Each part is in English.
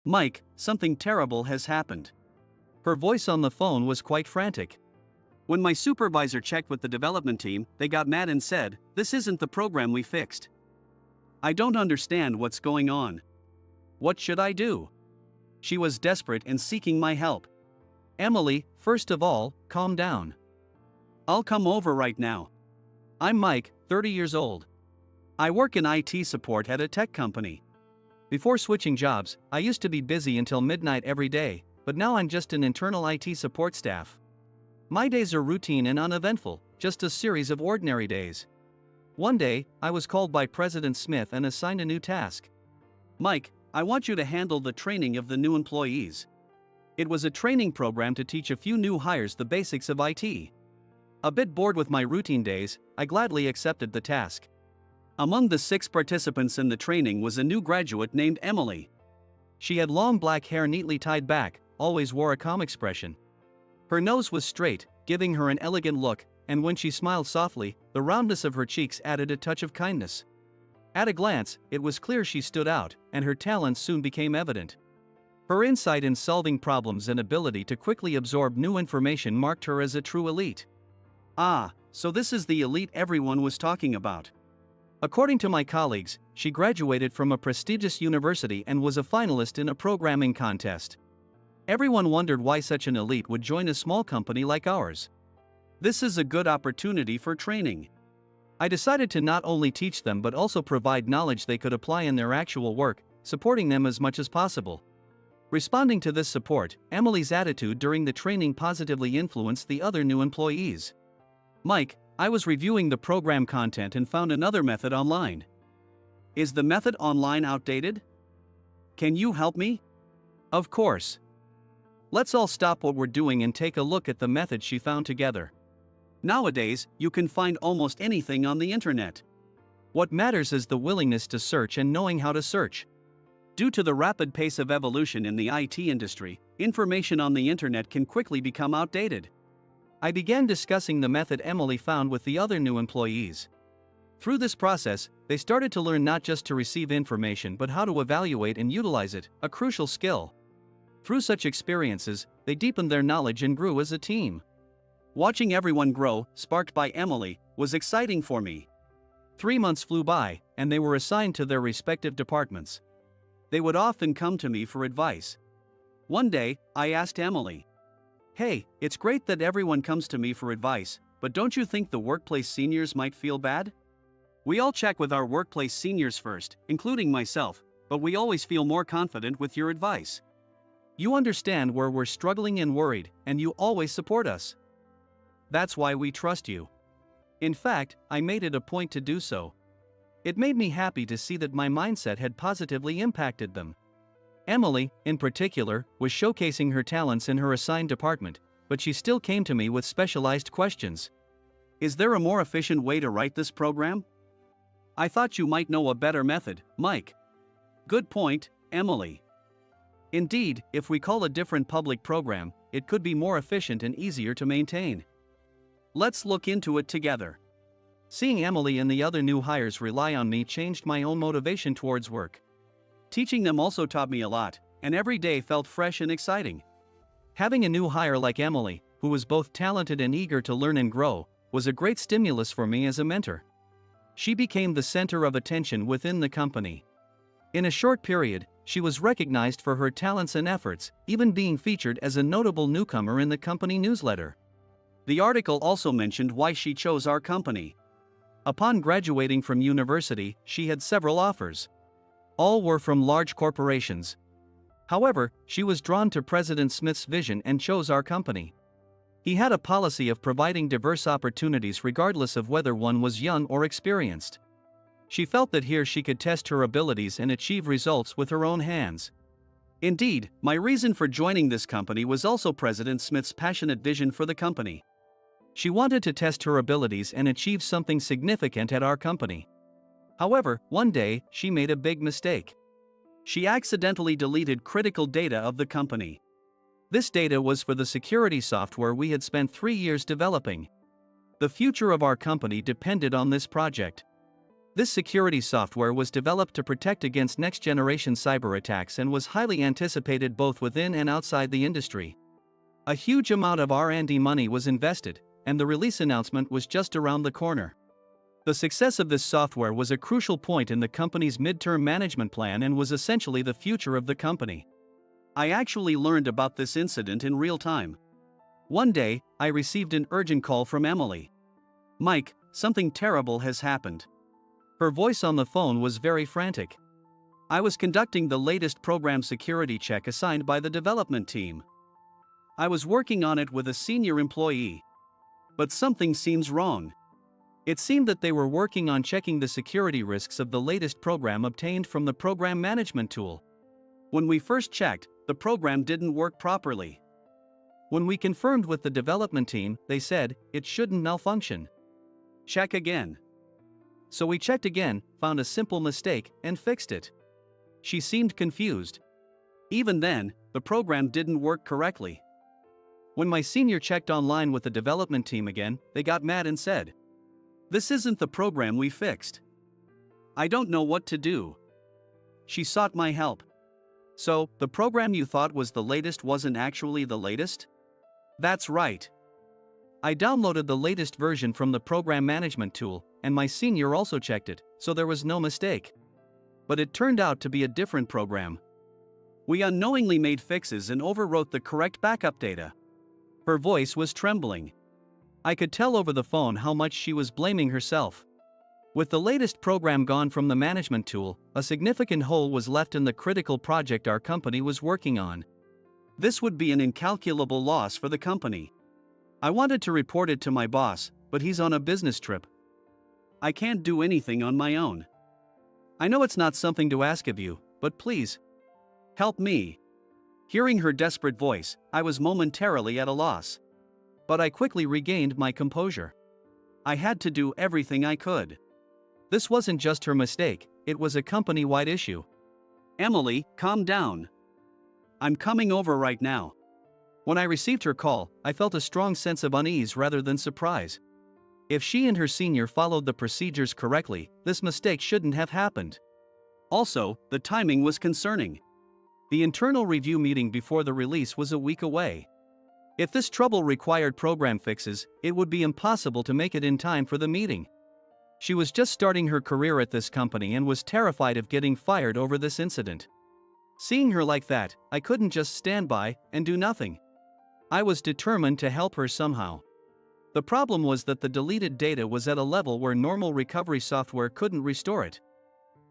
Mike, something terrible has happened. Her voice on the phone was quite frantic. When my supervisor checked with the development team, they got mad and said, "This isn't the program we fixed. I don't understand what's going on. What should I do?" She was desperate and seeking my help. "Emily, first of all, calm down. I'll come over right now. I'm Mike, 30 years old. I work in IT support at a tech company. Before switching jobs, I used to be busy until midnight every day, but now I'm just an internal IT support staff. My days are routine and uneventful, just a series of ordinary days. One day, I was called by President Smith and assigned a new task. Mike, I want you to handle the training of the new employees. It was a training program to teach a few new hires the basics of IT. A bit bored with my routine days, I gladly accepted the task. Among the 6 participants in the training was a new graduate named Emily. She had long black hair neatly tied back, always wore a calm expression. Her nose was straight, giving her an elegant look, and when she smiled softly, the roundness of her cheeks added a touch of kindness. At a glance, it was clear she stood out, and her talents soon became evident. Her insight in solving problems and ability to quickly absorb new information marked her as a true elite. Ah, so this is the elite everyone was talking about. According to my colleagues, she graduated from a prestigious university and was a finalist in a programming contest. Everyone wondered why such an elite would join a small company like ours. This is a good opportunity for training. I decided to not only teach them but also provide knowledge they could apply in their actual work, supporting them as much as possible. Responding to this support, Emily's attitude during the training positively influenced the other new employees. Mike, I was reviewing the program content and found another method online. Is the method online outdated? Can you help me? Of course. Let's all stop what we're doing and take a look at the method she found together. Nowadays, you can find almost anything on the internet. What matters is the willingness to search and knowing how to search. Due to the rapid pace of evolution in the IT industry, information on the internet can quickly become outdated. I began discussing the method Emily found with the other new employees. Through this process, they started to learn not just to receive information but how to evaluate and utilize it, a crucial skill. Through such experiences, they deepened their knowledge and grew as a team. Watching everyone grow, sparked by Emily, was exciting for me. 3 months flew by, and they were assigned to their respective departments. They would often come to me for advice. One day, I asked Emily, "Hey, it's great that everyone comes to me for advice, but don't you think the workplace seniors might feel bad? We all check with our workplace seniors first, including myself, but we always feel more confident with your advice. You understand where we're struggling and worried, and you always support us. That's why we trust you." In fact, I made it a point to do so. It made me happy to see that my mindset had positively impacted them. Emily, in particular, was showcasing her talents in her assigned department, but she still came to me with specialized questions. Is there a more efficient way to write this program? I thought you might know a better method, Mike. Good point, Emily. Indeed, if we call a different public program, it could be more efficient and easier to maintain. Let's look into it together. Seeing Emily and the other new hires rely on me changed my own motivation towards work. Teaching them also taught me a lot, and every day felt fresh and exciting. Having a new hire like Emily, who was both talented and eager to learn and grow, was a great stimulus for me as a mentor. She became the center of attention within the company. In a short period, she was recognized for her talents and efforts, even being featured as a notable newcomer in the company newsletter. The article also mentioned why she chose our company. Upon graduating from university, she had several offers. All were from large corporations. However, she was drawn to President Smith's vision and chose our company. He had a policy of providing diverse opportunities regardless of whether one was young or experienced. She felt that here she could test her abilities and achieve results with her own hands. Indeed, my reason for joining this company was also President Smith's passionate vision for the company. She wanted to test her abilities and achieve something significant at our company. However, one day, she made a big mistake. She accidentally deleted critical data of the company. This data was for the security software we had spent 3 years developing. The future of our company depended on this project. This security software was developed to protect against next-generation cyber attacks and was highly anticipated both within and outside the industry. A huge amount of R&D money was invested, and the release announcement was just around the corner. The success of this software was a crucial point in the company's midterm management plan and was essentially the future of the company. I actually learned about this incident in real time. One day, I received an urgent call from Emily. "Mike, something terrible has happened." Her voice on the phone was very frantic. I was conducting the latest program security check assigned by the development team. I was working on it with a senior employee. But something seems wrong. It seemed that they were working on checking the security risks of the latest program obtained from the program management tool. When we first checked, the program didn't work properly. When we confirmed with the development team, they said it shouldn't malfunction. Check again. So we checked again, found a simple mistake, and fixed it. She seemed confused. Even then, the program didn't work correctly. When my senior checked online with the development team again, they got mad and said, "This isn't the program we fixed. I don't know what to do." She sought my help. "So, the program you thought was the latest wasn't actually the latest?" "That's right." I downloaded the latest version from the program management tool, and my senior also checked it, so there was no mistake. But it turned out to be a different program. We unknowingly made fixes and overwrote the correct backup data. Her voice was trembling. I could tell over the phone how much she was blaming herself. With the latest program gone from the management tool, a significant hole was left in the critical project our company was working on. This would be an incalculable loss for the company. I wanted to report it to my boss, but he's on a business trip. I can't do anything on my own. I know it's not something to ask of you, but please, help me. Hearing her desperate voice, I was momentarily at a loss. But I quickly regained my composure. I had to do everything I could. This wasn't just her mistake, it was a company-wide issue. "Emily, calm down. I'm coming over right now." When I received her call, I felt a strong sense of unease rather than surprise. If she and her senior followed the procedures correctly, this mistake shouldn't have happened. Also, the timing was concerning. The internal review meeting before the release was a week away. If this trouble required program fixes, it would be impossible to make it in time for the meeting. She was just starting her career at this company and was terrified of getting fired over this incident. Seeing her like that, I couldn't just stand by and do nothing. I was determined to help her somehow. The problem was that the deleted data was at a level where normal recovery software couldn't restore it.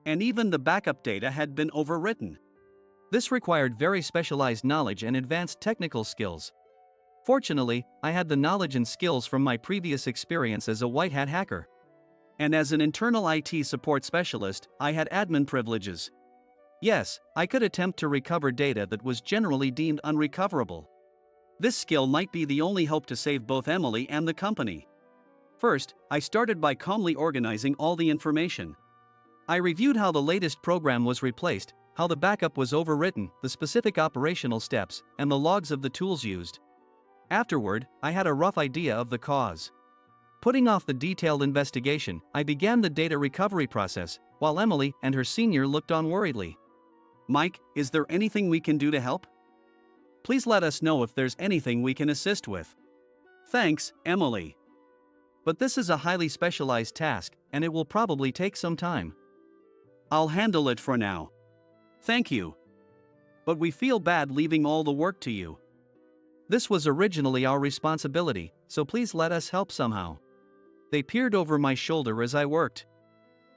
And even the backup data had been overwritten. This required very specialized knowledge and advanced technical skills. Fortunately, I had the knowledge and skills from my previous experience as a white hat hacker. And as an internal IT support specialist, I had admin privileges. Yes, I could attempt to recover data that was generally deemed unrecoverable. This skill might be the only hope to save both Emily and the company. First, I started by calmly organizing all the information. I reviewed how the latest program was replaced, how the backup was overwritten, the specific operational steps, and the logs of the tools used. Afterward, I had a rough idea of the cause. Putting off the detailed investigation, I began the data recovery process, while Emily and her senior looked on worriedly. "Mike, is there anything we can do to help? Please let us know if there's anything we can assist with. Thanks, Emily. But this is a highly specialized task, and it will probably take some time. I'll handle it for now. Thank you. But we feel bad leaving all the work to you. This was originally our responsibility, so please let us help somehow." They peered over my shoulder as I worked.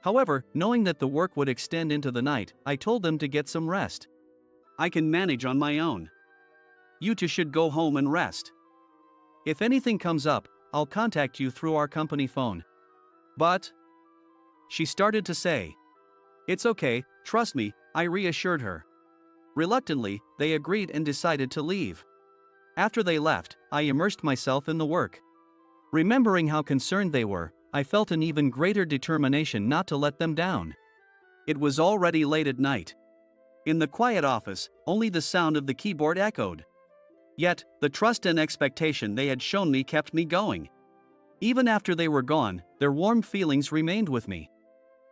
However, knowing that the work would extend into the night, I told them to get some rest. "I can manage on my own. You two should go home and rest. If anything comes up, I'll contact you through our company phone." "But," she started to say. "It's okay, trust me," I reassured her. Reluctantly, they agreed and decided to leave. After they left, I immersed myself in the work. Remembering how concerned they were, I felt an even greater determination not to let them down. It was already late at night. In the quiet office, only the sound of the keyboard echoed. Yet, the trust and expectation they had shown me kept me going. Even after they were gone, their warm feelings remained with me.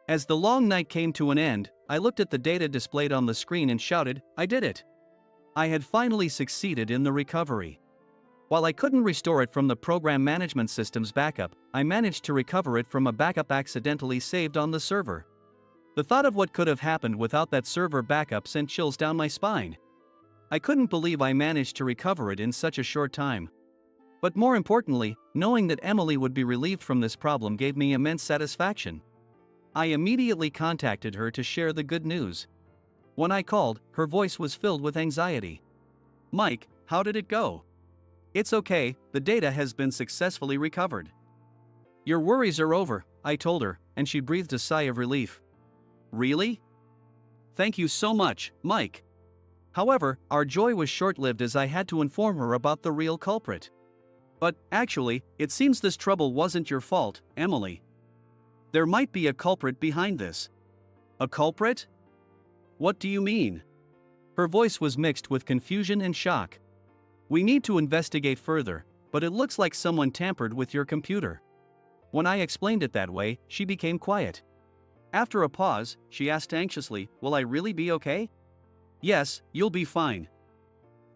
As the long night came to an end, I looked at the data displayed on the screen and shouted, "I did it!" I had finally succeeded in the recovery. While I couldn't restore it from the program management system's backup, I managed to recover it from a backup accidentally saved on the server. The thought of what could have happened without that server backup sent chills down my spine. I couldn't believe I managed to recover it in such a short time. But more importantly, knowing that Emily would be relieved from this problem gave me immense satisfaction. I immediately contacted her to share the good news. When I called, her voice was filled with anxiety. "Mike, how did it go?" "It's okay, the data has been successfully recovered." "Your worries are over," I told her, and she breathed a sigh of relief. "Really? Thank you so much, Mike." However, our joy was short-lived as I had to inform her about the real culprit. "But, actually, it seems this trouble wasn't your fault, Emily. There might be a culprit behind this." "A culprit? What do you mean?" Her voice was mixed with confusion and shock. "We need to investigate further, but it looks like someone tampered with your computer." When I explained it that way, she became quiet. After a pause, she asked anxiously, "Will I really be okay?" "Yes, you'll be fine.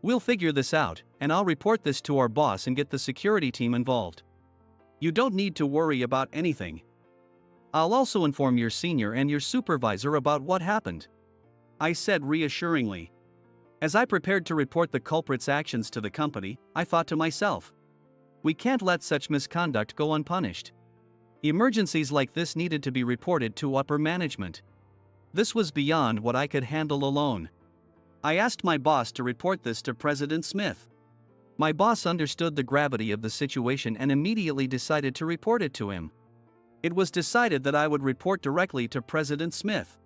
We'll figure this out, and I'll report this to our boss and get the security team involved. You don't need to worry about anything. I'll also inform your senior and your supervisor about what happened," I said reassuringly. As I prepared to report the culprit's actions to the company, I thought to myself, we can't let such misconduct go unpunished. Emergencies like this needed to be reported to upper management. This was beyond what I could handle alone. I asked my boss to report this to President Smith. My boss understood the gravity of the situation and immediately decided to report it to him. It was decided that I would report directly to President Smith.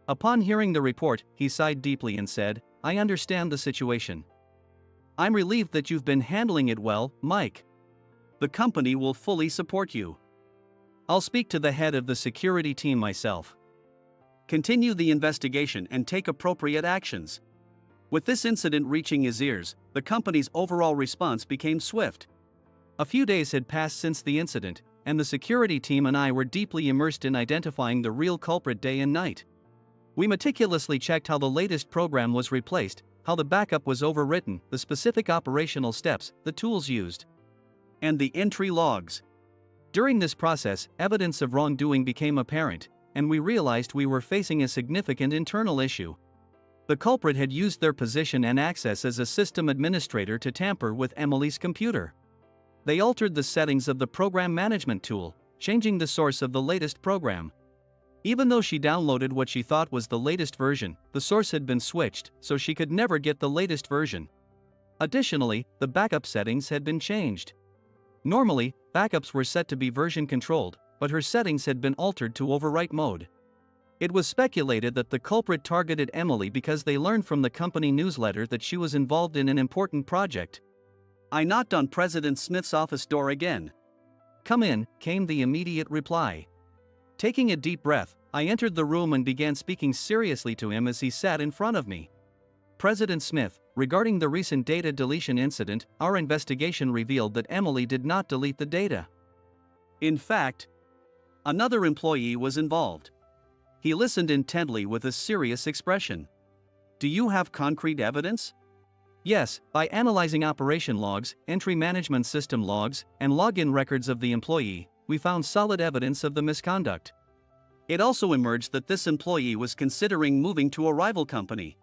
Upon hearing the report, he sighed deeply and said, "I understand the situation. I'm relieved that you've been handling it well, Mike. The company will fully support you. I'll speak to the head of the security team myself. Continue the investigation and take appropriate actions." With this incident reaching his ears, the company's overall response became swift. A few days had passed since the incident, and the security team and I were deeply immersed in identifying the real culprit day and night. We meticulously checked how the latest program was replaced, how the backup was overwritten, the specific operational steps, the tools used, and the entry logs. During this process, evidence of wrongdoing became apparent, and we realized we were facing a significant internal issue. The culprit had used their position and access as a system administrator to tamper with Emily's computer. They altered the settings of the program management tool, changing the source of the latest program. Even though she downloaded what she thought was the latest version, the source had been switched, so she could never get the latest version. Additionally, the backup settings had been changed. Normally, backups were set to be version controlled, but her settings had been altered to overwrite mode. It was speculated that the culprit targeted Emily because they learned from the company newsletter that she was involved in an important project. I knocked on President Smith's office door again. "Come in," came the immediate reply. Taking a deep breath, I entered the room and began speaking seriously to him as he sat in front of me. "President Smith, regarding the recent data deletion incident, our investigation revealed that Emily did not delete the data. In fact, another employee was involved." He listened intently with a serious expression. "Do you have concrete evidence?" "Yes, by analyzing operation logs, entry management system logs, and login records of the employee, we found solid evidence of the misconduct. It also emerged that this employee was considering moving to a rival company.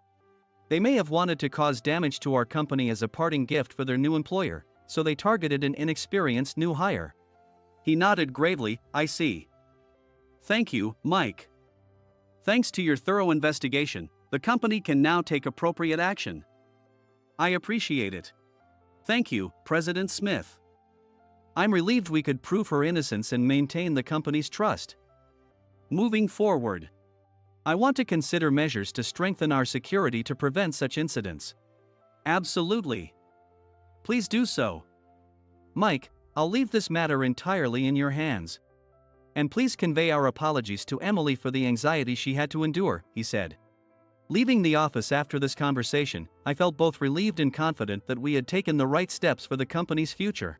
They may have wanted to cause damage to our company as a parting gift for their new employer, so they targeted an inexperienced new hire." He nodded gravely. "I see. Thank you, Mike. Thanks to your thorough investigation, the company can now take appropriate action. I appreciate it. Thank you, President Smith. I'm relieved we could prove her innocence and maintain the company's trust. Moving forward, I want to consider measures to strengthen our security to prevent such incidents." "Absolutely. Please do so." "Mike, I'll leave this matter entirely in your hands. And please convey our apologies to Emily for the anxiety she had to endure," he said. Leaving the office after this conversation, I felt both relieved and confident that we had taken the right steps for the company's future.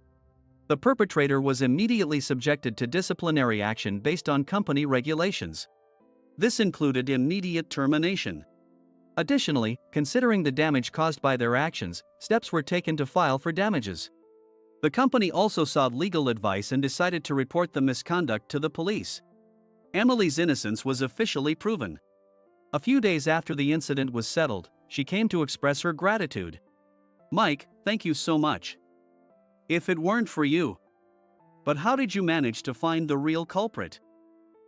The perpetrator was immediately subjected to disciplinary action based on company regulations. This included immediate termination. Additionally, considering the damage caused by their actions, steps were taken to file for damages. The company also sought legal advice and decided to report the misconduct to the police. Emily's innocence was officially proven. A few days after the incident was settled, she came to express her gratitude. "Mike, thank you so much. If it weren't for you. But how did you manage to find the real culprit?"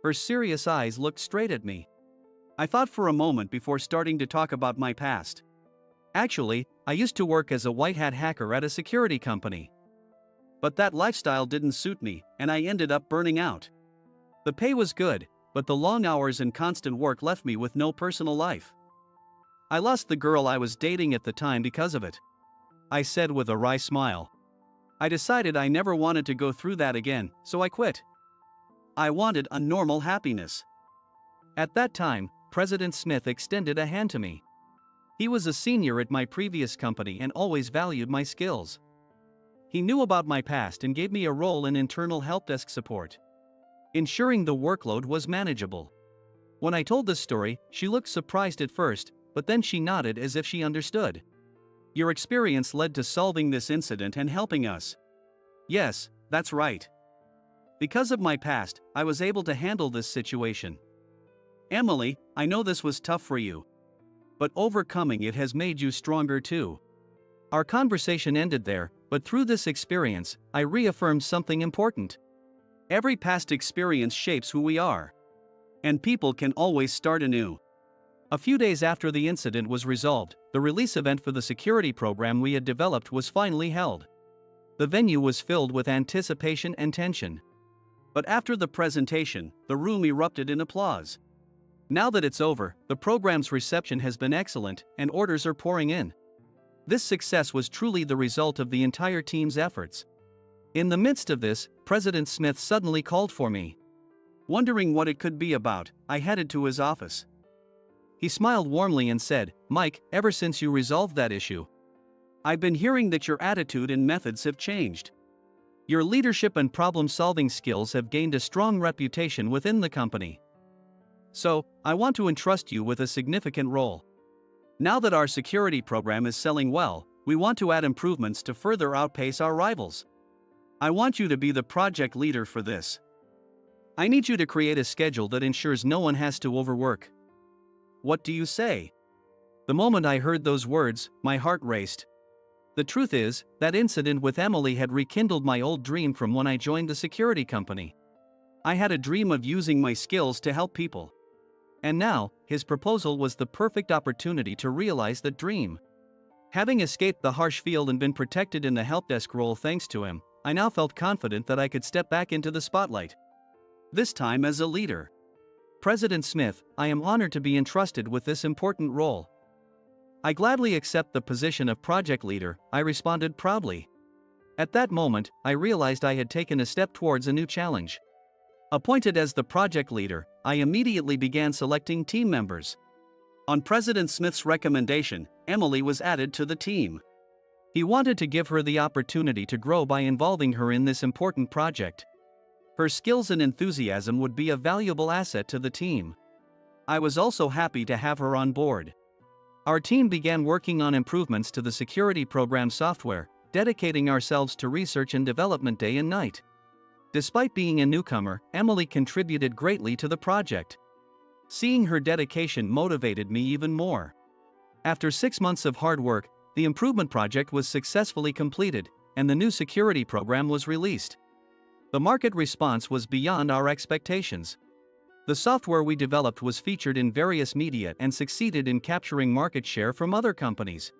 Her serious eyes looked straight at me. I thought for a moment before starting to talk about my past. Actually, I used to work as a white-hat hacker at a security company. But that lifestyle didn't suit me, and I ended up burning out. The pay was good, but the long hours and constant work left me with no personal life. I lost the girl I was dating at the time because of it. I said with a wry smile. I decided I never wanted to go through that again, so I quit. I wanted a normal happiness. At that time, President Smith extended a hand to me. He was a senior at my previous company and always valued my skills. He knew about my past and gave me a role in internal help desk support, ensuring the workload was manageable. When I told this story, she looked surprised at first, but then she nodded as if she understood. "Your experience led to solving this incident and helping us." "Yes, that's right. Because of my past, I was able to handle this situation." "Emily, I know this was tough for you. But overcoming it has made you stronger too." Our conversation ended there, but through this experience, I reaffirmed something important. Every past experience shapes who we are. And people can always start anew. A few days after the incident was resolved, the release event for the security program we had developed was finally held. The venue was filled with anticipation and tension. But after the presentation, the room erupted in applause. Now that it's over, the program's reception has been excellent, and orders are pouring in. This success was truly the result of the entire team's efforts. In the midst of this, President Smith suddenly called for me. Wondering what it could be about, I headed to his office. He smiled warmly and said, "Mike, ever since you resolved that issue, I've been hearing that your attitude and methods have changed. Your leadership and problem-solving skills have gained a strong reputation within the company. So, I want to entrust you with a significant role. Now that our security program is selling well, we want to add improvements to further outpace our rivals. I want you to be the project leader for this. I need you to create a schedule that ensures no one has to overwork." What do you say? The moment I heard those words, my heart raced. The truth is, that incident with Emily had rekindled my old dream from when I joined the security company. I had a dream of using my skills to help people. And now, his proposal was the perfect opportunity to realize that dream. Having escaped the harsh field and been protected in the help desk role thanks to him, I now felt confident that I could step back into the spotlight. This time as a leader. "President Smith, I am honored to be entrusted with this important role." "I gladly accept the position of project leader," I responded proudly. At that moment, I realized I had taken a step towards a new challenge. Appointed as the project leader, I immediately began selecting team members. On President Smith's recommendation, Emily was added to the team. He wanted to give her the opportunity to grow by involving her in this important project. Her skills and enthusiasm would be a valuable asset to the team. I was also happy to have her on board. Our team began working on improvements to the security program software, dedicating ourselves to research and development day and night. Despite being a newcomer, Emily contributed greatly to the project. Seeing her dedication motivated me even more. After 6 months of hard work, the improvement project was successfully completed, and the new security program was released. The market response was beyond our expectations. The software we developed was featured in various media and succeeded in capturing market share from other companies.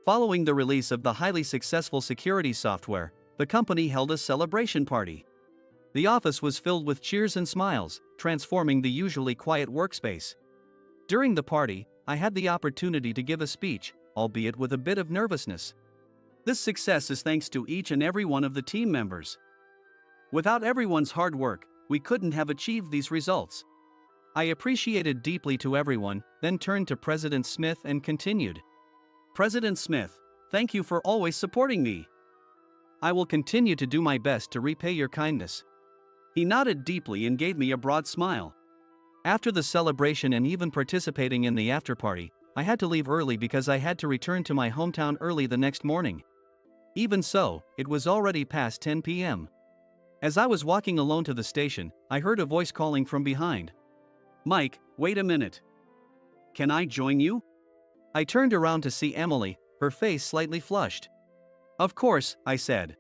Following the release of the highly successful security software, the company held a celebration party. The office was filled with cheers and smiles, transforming the usually quiet workspace. During the party, I had the opportunity to give a speech, albeit with a bit of nervousness. This success is thanks to each and every one of the team members. Without everyone's hard work, we couldn't have achieved these results. I appreciated deeply to everyone, then turned to President Smith and continued. "President Smith, thank you for always supporting me. I will continue to do my best to repay your kindness." He nodded deeply and gave me a broad smile. After the celebration and even participating in the after-party, I had to leave early because I had to return to my hometown early the next morning. Even so, it was already past 10 p.m. As I was walking alone to the station, I heard a voice calling from behind. "Mike, wait a minute. Can I join you?" I turned around to see Emily, her face slightly flushed. "Of course," I said.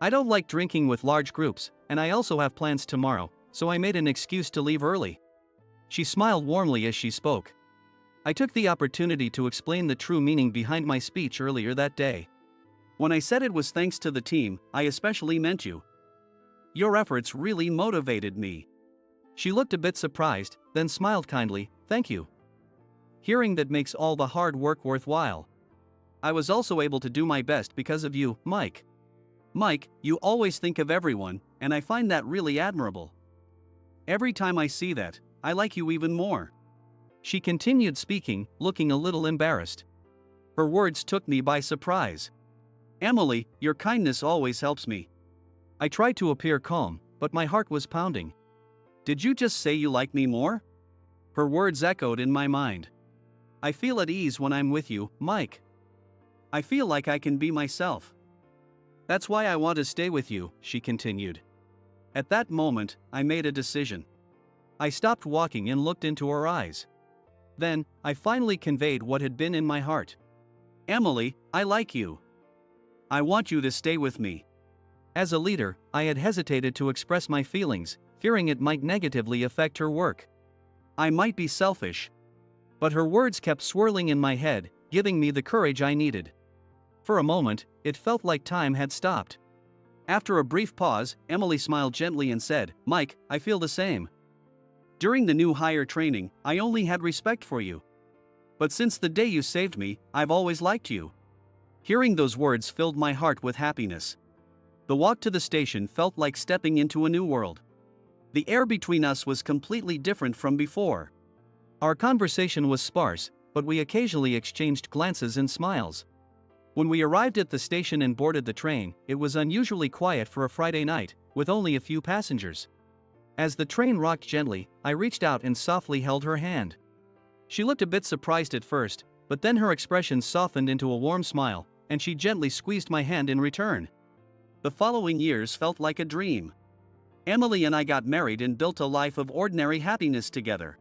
"I don't like drinking with large groups, and I also have plans tomorrow, so I made an excuse to leave early." She smiled warmly as she spoke. I took the opportunity to explain the true meaning behind my speech earlier that day. When I said it was thanks to the team, I especially meant you. Your efforts really motivated me. She looked a bit surprised, then smiled kindly. "Thank you. Hearing that makes all the hard work worthwhile. I was also able to do my best because of you, Mike. Mike, you always think of everyone, and I find that really admirable. Every time I see that, I like you even more." She continued speaking, looking a little embarrassed. Her words took me by surprise. "Emily, your kindness always helps me." I tried to appear calm, but my heart was pounding. "Did you just say you like me more?" Her words echoed in my mind. "I feel at ease when I'm with you, Mike. I feel like I can be myself. That's why I want to stay with you," she continued. At that moment, I made a decision. I stopped walking and looked into her eyes. Then, I finally conveyed what had been in my heart. "Emily, I like you. I want you to stay with me." As a leader, I had hesitated to express my feelings, fearing it might negatively affect her work. I might be selfish. But her words kept swirling in my head, giving me the courage I needed. For a moment, it felt like time had stopped. After a brief pause, Emily smiled gently and said, "Mike, I feel the same. During the new hire training, I only had respect for you. But since the day you saved me, I've always liked you." Hearing those words filled my heart with happiness. The walk to the station felt like stepping into a new world. The air between us was completely different from before. Our conversation was sparse, but we occasionally exchanged glances and smiles. When we arrived at the station and boarded the train, it was unusually quiet for a Friday night, with only a few passengers. As the train rocked gently, I reached out and softly held her hand. She looked a bit surprised at first, but then her expression softened into a warm smile, and she gently squeezed my hand in return. The following years felt like a dream. Emily and I got married and built a life of ordinary happiness together.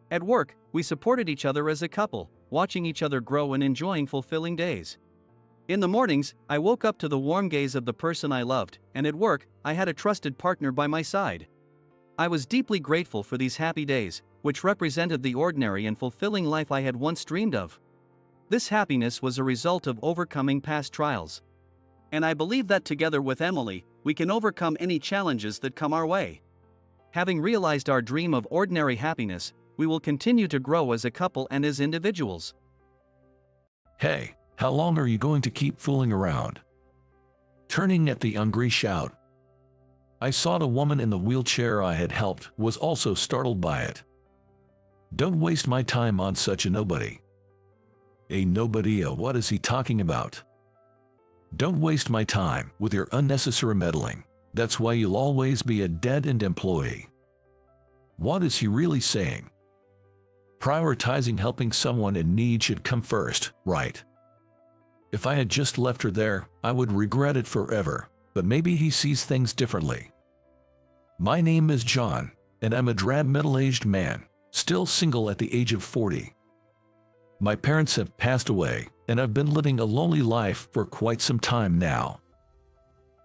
At work, we supported each other as a couple, watching each other grow and enjoying fulfilling days. In the mornings, I woke up to the warm gaze of the person I loved, and at work, I had a trusted partner by my side. I was deeply grateful for these happy days, which represented the ordinary and fulfilling life I had once dreamed of. This happiness was a result of overcoming past trials. And I believe that together with Emily, we can overcome any challenges that come our way. Having realized our dream of ordinary happiness, we will continue to grow as a couple and as individuals. "Hey, how long are you going to keep fooling around?" Turning at the angry shout. I saw the woman in the wheelchair I had helped was also startled by it. "Don't waste my time on such a nobody." "A nobody? What is he talking about?" "Don't waste my time with your unnecessary meddling. That's why you'll always be a dead-end employee." What is he really saying? Prioritizing helping someone in need should come first, right? If I had just left her there, I would regret it forever, but maybe he sees things differently. My name is John, and I'm a drab middle-aged man, still single at the age of 40. My parents have passed away, and I've been living a lonely life for quite some time now.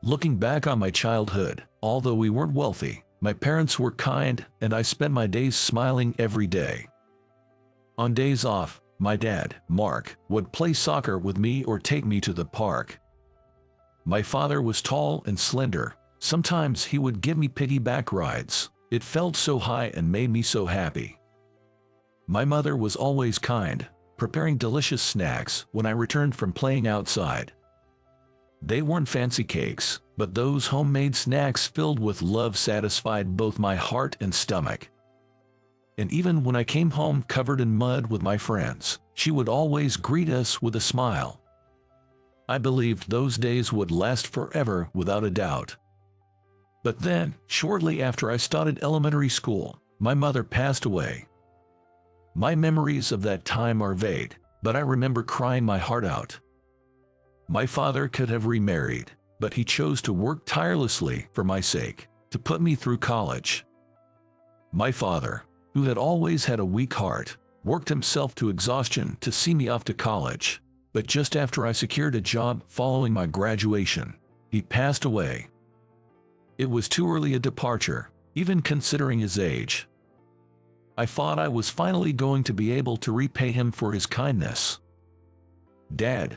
Looking back on my childhood, although we weren't wealthy, my parents were kind, and I spent my days smiling every day. On days off, my dad, Mark, would play soccer with me or take me to the park. My father was tall and slender. Sometimes he would give me piggyback rides. It felt so high and made me so happy. My mother was always kind, preparing delicious snacks when I returned from playing outside. They weren't fancy cakes, but those homemade snacks filled with love satisfied both my heart and stomach. And even when I came home covered in mud with my friends, she would always greet us with a smile. I believed those days would last forever without a doubt. But then, shortly after I started elementary school, my mother passed away. My memories of that time are vague, but I remember crying my heart out. My father could have remarried, but he chose to work tirelessly for my sake, to put me through college. My father, who had always had a weak heart, worked himself to exhaustion to see me off to college, but just after I secured a job following my graduation, he passed away. It was too early a departure, even considering his age. I thought I was finally going to be able to repay him for his kindness. Dad.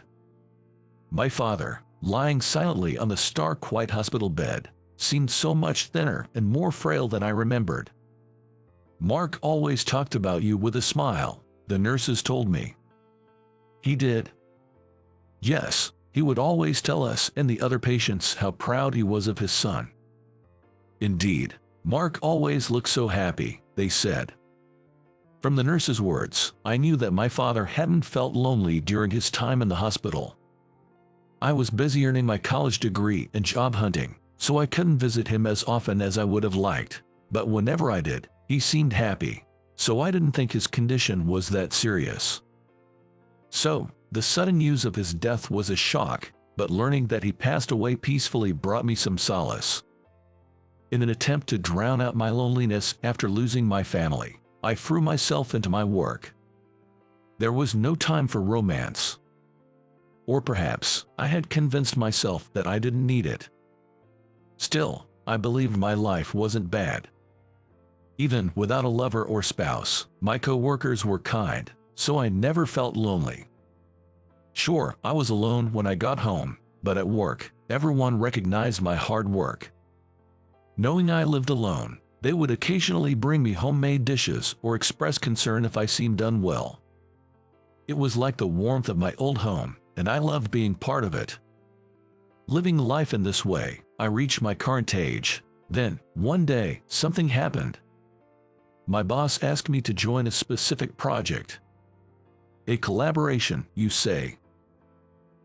My father, lying silently on the stark white hospital bed, seemed so much thinner and more frail than I remembered. Mark always talked about you with a smile, the nurses told me. He did. Yes, he would always tell us and the other patients how proud he was of his son. Indeed, Mark always looked so happy, they said. From the nurses' words, I knew that my father hadn't felt lonely during his time in the hospital. I was busy earning my college degree and job hunting, so I couldn't visit him as often as I would have liked, but whenever I did, he seemed happy, so I didn't think his condition was that serious. So, the sudden news of his death was a shock, but learning that he passed away peacefully brought me some solace. In an attempt to drown out my loneliness after losing my family, I threw myself into my work. There was no time for romance. Or perhaps I had convinced myself that I didn't need it. Still, I believed my life wasn't bad. Even without a lover or spouse, my co-workers were kind, so I never felt lonely. Sure, I was alone when I got home, but at work, everyone recognized my hard work. Knowing I lived alone, they would occasionally bring me homemade dishes or express concern if I seemed unwell. It was like the warmth of my old home, and I loved being part of it. Living life in this way, I reached my current age. Then, one day, something happened. My boss asked me to join a specific project. A collaboration, you say?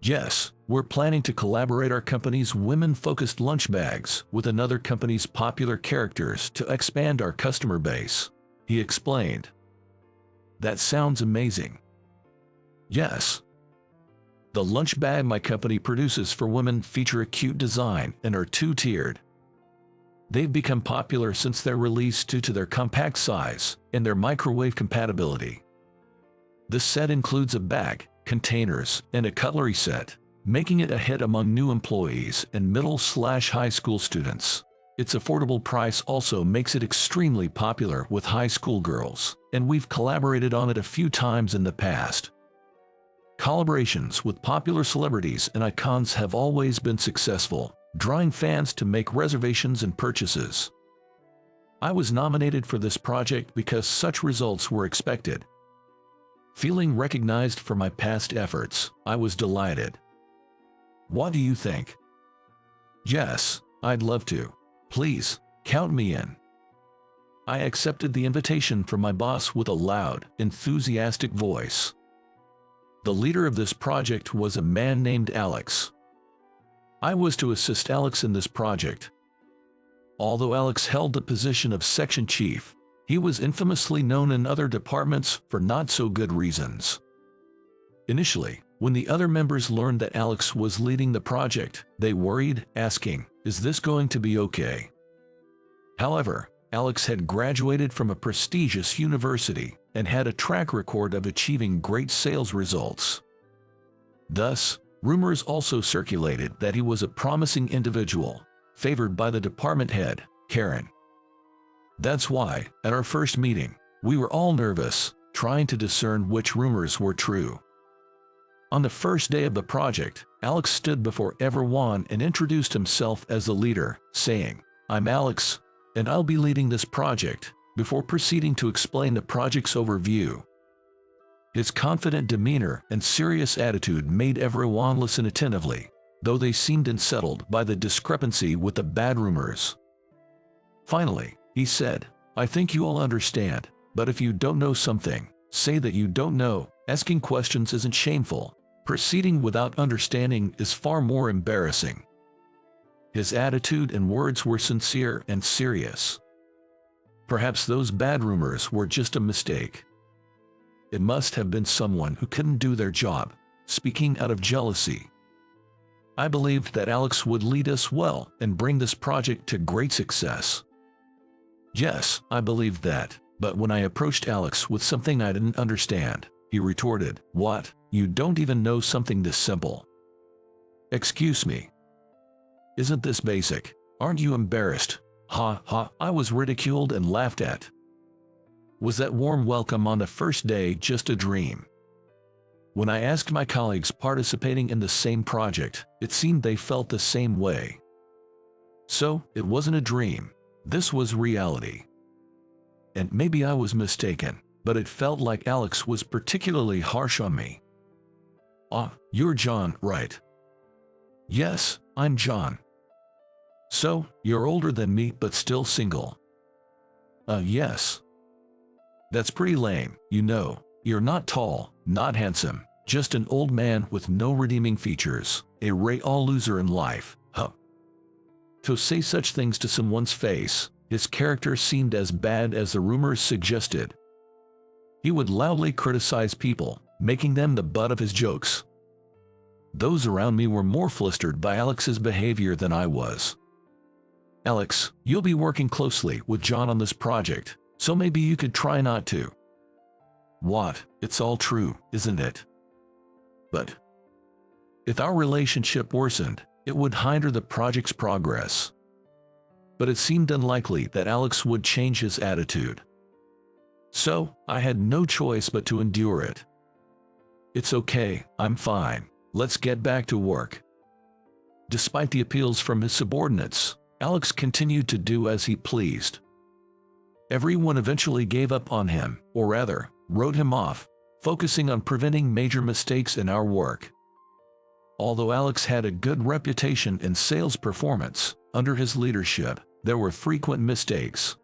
Yes, we're planning to collaborate our company's women-focused lunch bags with another company's popular characters to expand our customer base, he explained. That sounds amazing. Yes. The lunch bag my company produces for women feature a cute design and are two-tiered. They've become popular since their release due to their compact size and their microwave compatibility. This set includes a bag, containers, and a cutlery set, making it a hit among new employees and middle/high school students. Its affordable price also makes it extremely popular with high school girls, and we've collaborated on it a few times in the past. Collaborations with popular celebrities and icons have always been successful, drawing fans to make reservations and purchases. I was nominated for this project because such results were expected. Feeling recognized for my past efforts, I was delighted. What do you think? Yes, I'd love to. Please, count me in. I accepted the invitation from my boss with a loud, enthusiastic voice. The leader of this project was a man named Alex. I was to assist Alex in this project. Although Alex held the position of section chief, he was infamously known in other departments for not so good reasons. Initially, when the other members learned that Alex was leading the project, they worried, asking, "Is this going to be okay?" However, Alex had graduated from a prestigious university and had a track record of achieving great sales results. Thus, rumors also circulated that he was a promising individual, favored by the department head, Karen. That's why, at our first meeting, we were all nervous, trying to discern which rumors were true. On the first day of the project, Alex stood before everyone and introduced himself as the leader, saying, "I'm Alex, and I'll be leading this project," before proceeding to explain the project's overview. His confident demeanor and serious attitude made everyone listen attentively, though they seemed unsettled by the discrepancy with the bad rumors. Finally, he said, "I think you all understand, but if you don't know something, say that you don't know. Asking questions isn't shameful. Proceeding without understanding is far more embarrassing." His attitude and words were sincere and serious. Perhaps those bad rumors were just a mistake. It must have been someone who couldn't do their job, speaking out of jealousy. I believed that Alex would lead us well and bring this project to great success. Yes, I believed that, but when I approached Alex with something I didn't understand, he retorted, "What? You don't even know something this simple? Excuse me. Isn't this basic? Aren't you embarrassed?" Ha ha, I was ridiculed and laughed at. Was that warm welcome on the first day just a dream? When I asked my colleagues participating in the same project, it seemed they felt the same way. So, it wasn't a dream. This was reality. And maybe I was mistaken, but it felt like Alex was particularly harsh on me. "Ah, you're John, right?" "Yes, I'm John." "So, you're older than me but still single?" Yes." "That's pretty lame, you know. You're not tall, not handsome, just an old man with no redeeming features, a real loser in life, huh?" To say such things to someone's face, his character seemed as bad as the rumors suggested. He would loudly criticize people, making them the butt of his jokes. Those around me were more flustered by Alex's behavior than I was. "Alex, you'll be working closely with John on this project, so maybe you could try not to." "What? It's all true, isn't it? But if our relationship worsened, it would hinder the project's progress." But it seemed unlikely that Alex would change his attitude. So, I had no choice but to endure it. "It's okay, I'm fine. Let's get back to work." Despite the appeals from his subordinates, Alex continued to do as he pleased. Everyone eventually gave up on him, or rather, wrote him off, focusing on preventing major mistakes in our work. Although Alex had a good reputation in sales performance, under his leadership, there were frequent mistakes.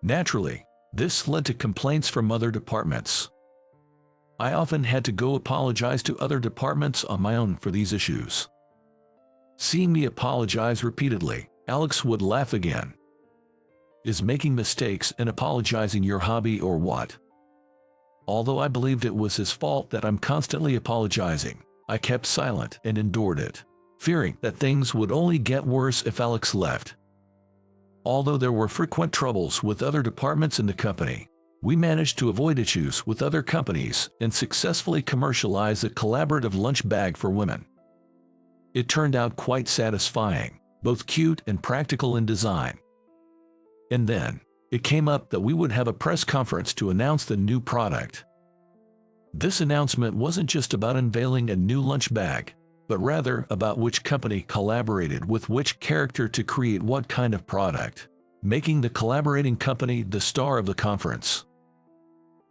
Naturally, this led to complaints from other departments. I often had to go apologize to other departments on my own for these issues. Seeing me apologize repeatedly, Alex would laugh again. "Is making mistakes and apologizing your hobby or what?" Although I believed it was his fault that I'm constantly apologizing, I kept silent and endured it, fearing that things would only get worse if Alex left. Although there were frequent troubles with other departments in the company, we managed to avoid issues with other companies and successfully commercialize a collaborative lunch bag for women. It turned out quite satisfying, both cute and practical in design. And then, it came up that we would have a press conference to announce the new product. This announcement wasn't just about unveiling a new lunch bag, but rather about which company collaborated with which character to create what kind of product, making the collaborating company the star of the conference.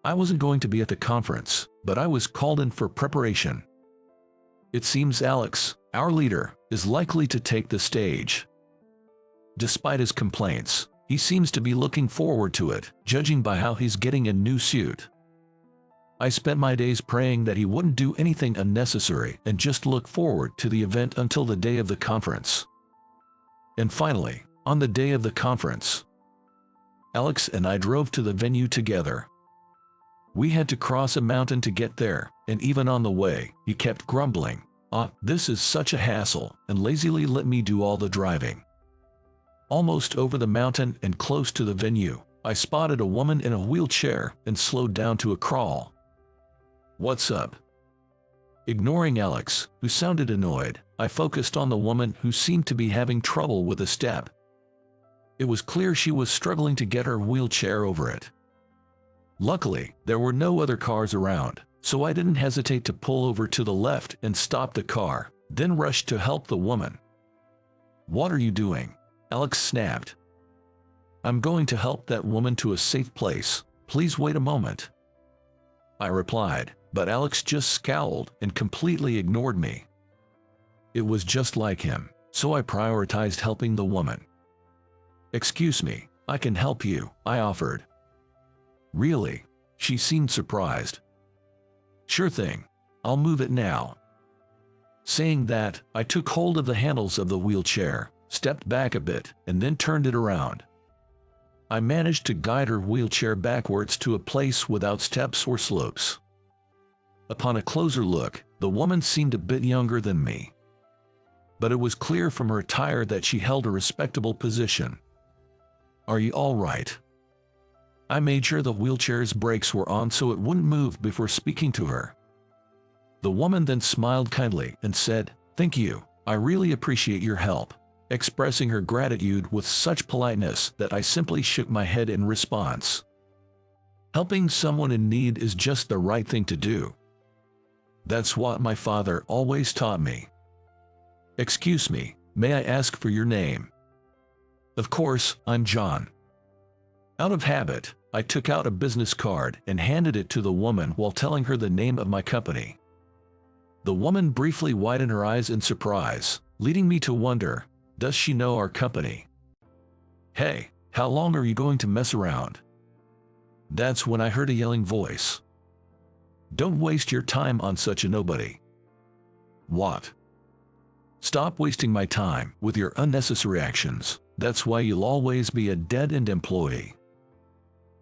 I wasn't going to be at the conference, but I was called in for preparation. It seems Alex, our leader, is likely to take the stage. Despite his complaints, he seems to be looking forward to it, judging by how he's getting a new suit. I spent my days praying that he wouldn't do anything unnecessary and just look forward to the event until the day of the conference. And finally, on the day of the conference, Alex and I drove to the venue together. We had to cross a mountain to get there, and even on the way, he kept grumbling, "This is such a hassle," and lazily let me do all the driving. Almost over the mountain and close to the venue, I spotted a woman in a wheelchair and slowed down to a crawl. "What's up?" Ignoring Alex, who sounded annoyed, I focused on the woman who seemed to be having trouble with a step. It was clear she was struggling to get her wheelchair over it. Luckily, there were no other cars around, so I didn't hesitate to pull over to the left and stop the car, then rushed to help the woman. "What are you doing?" Alex snapped. "I'm going to help that woman to a safe place. Please wait a moment," I replied, but Alex just scowled and completely ignored me. It was just like him, so I prioritized helping the woman. "Excuse me, I can help you," I offered. "Really?" She seemed surprised. "Sure thing. I'll move it now." Saying that, I took hold of the handles of the wheelchair, stepped back a bit, and then turned it around. I managed to guide her wheelchair backwards to a place without steps or slopes. Upon a closer look, the woman seemed a bit younger than me. But it was clear from her attire that she held a respectable position. "Are you all right?" I made sure the wheelchair's brakes were on so it wouldn't move before speaking to her. The woman then smiled kindly and said, "Thank you, I really appreciate your help," expressing her gratitude with such politeness that I simply shook my head in response. Helping someone in need is just the right thing to do. That's what my father always taught me. "Excuse me, may I ask for your name?" "Of course, I'm John." Out of habit, I took out a business card and handed it to the woman while telling her the name of my company. The woman briefly widened her eyes in surprise, leading me to wonder, does she know our company? "Hey, how long are you going to mess around?" That's when I heard a yelling voice. "Don't waste your time on such a nobody." "What?" "Stop wasting my time with your unnecessary actions. That's why you'll always be a dead-end employee."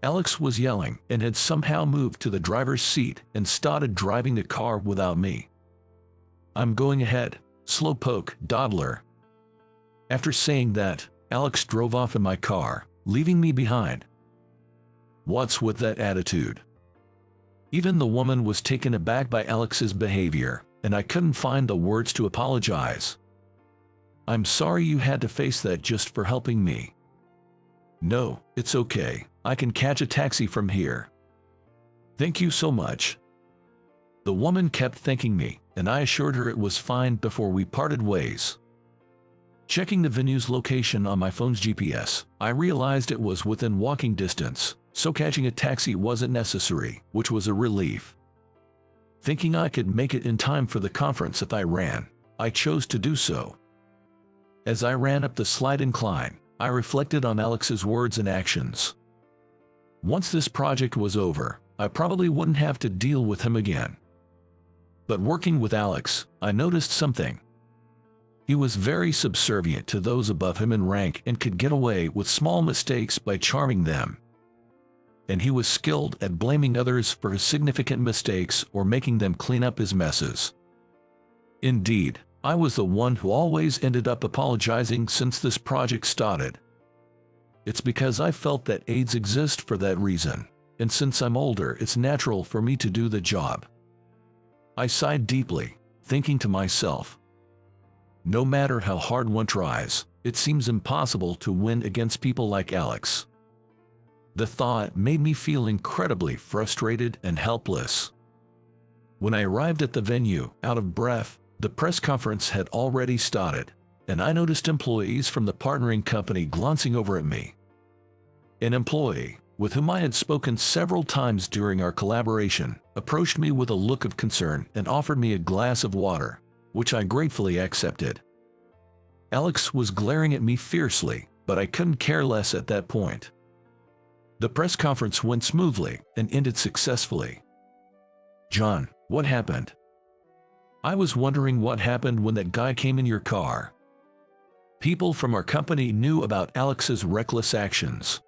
Alex was yelling and had somehow moved to the driver's seat and started driving the car without me. "I'm going ahead, slowpoke, dawdler." After saying that, Alex drove off in my car, leaving me behind. What's with that attitude? Even the woman was taken aback by Alex's behavior, and I couldn't find the words to apologize. "I'm sorry you had to face that just for helping me." "No, it's okay. I can catch a taxi from here." "Thank you so much." The woman kept thanking me, and I assured her it was fine before we parted ways. Checking the venue's location on my phone's GPS, I realized it was within walking distance, so catching a taxi wasn't necessary, which was a relief. Thinking I could make it in time for the conference if I ran, I chose to do so. As I ran up the slight incline, I reflected on Alex's words and actions. Once this project was over, I probably wouldn't have to deal with him again. But working with Alex, I noticed something. He was very subservient to those above him in rank and could get away with small mistakes by charming them. And he was skilled at blaming others for his significant mistakes or making them clean up his messes. Indeed, I was the one who always ended up apologizing since this project started. It's because I felt that AIDS exist for that reason, and since I'm older it's natural for me to do the job. I sighed deeply, thinking to myself, no matter how hard one tries, it seems impossible to win against people like Alex. The thought made me feel incredibly frustrated and helpless. When I arrived at the venue, out of breath, the press conference had already started, and I noticed employees from the partnering company glancing over at me. An employee, with whom I had spoken several times during our collaboration, approached me with a look of concern and offered me a glass of water, which I gratefully accepted. Alex was glaring at me fiercely, but I couldn't care less at that point. The press conference went smoothly and ended successfully. "John, what happened?" "I was wondering what happened when that guy came in your car." People from our company knew about Alex's reckless actions.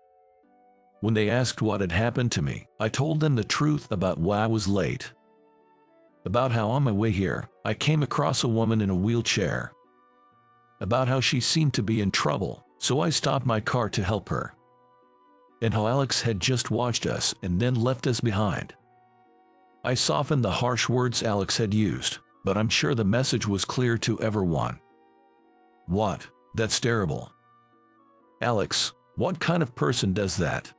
When they asked what had happened to me, I told them the truth about why I was late. About how on my way here, I came across a woman in a wheelchair. About how she seemed to be in trouble, so I stopped my car to help her. And how Alex had just watched us and then left us behind. I softened the harsh words Alex had used, but I'm sure the message was clear to everyone. "What? That's terrible. Alex, what kind of person does that?"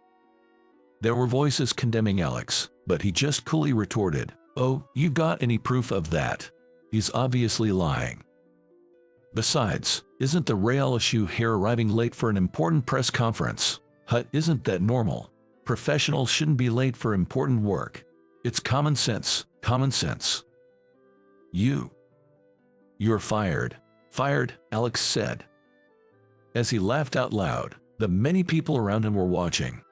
There were voices condemning Alex, but he just coolly retorted, "Oh, you got any proof of that? He's obviously lying. Besides, isn't the real issue here arriving late for an important press conference? Isn't that normal? Professionals shouldn't be late for important work. It's common sense, common sense." You're fired." "Fired," Alex said. As he laughed out loud, the many people around him were watching.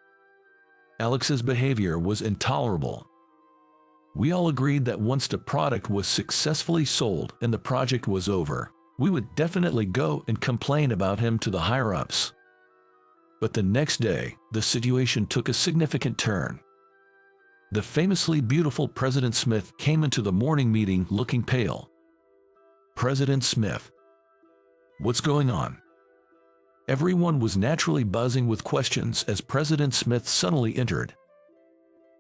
Alex's behavior was intolerable. We all agreed that once the product was successfully sold and the project was over, we would definitely go and complain about him to the higher-ups. But the next day, the situation took a significant turn. The famously beautiful President Smith came into the morning meeting looking pale. President Smith. What's going on? Everyone was naturally buzzing with questions as President Smith suddenly entered.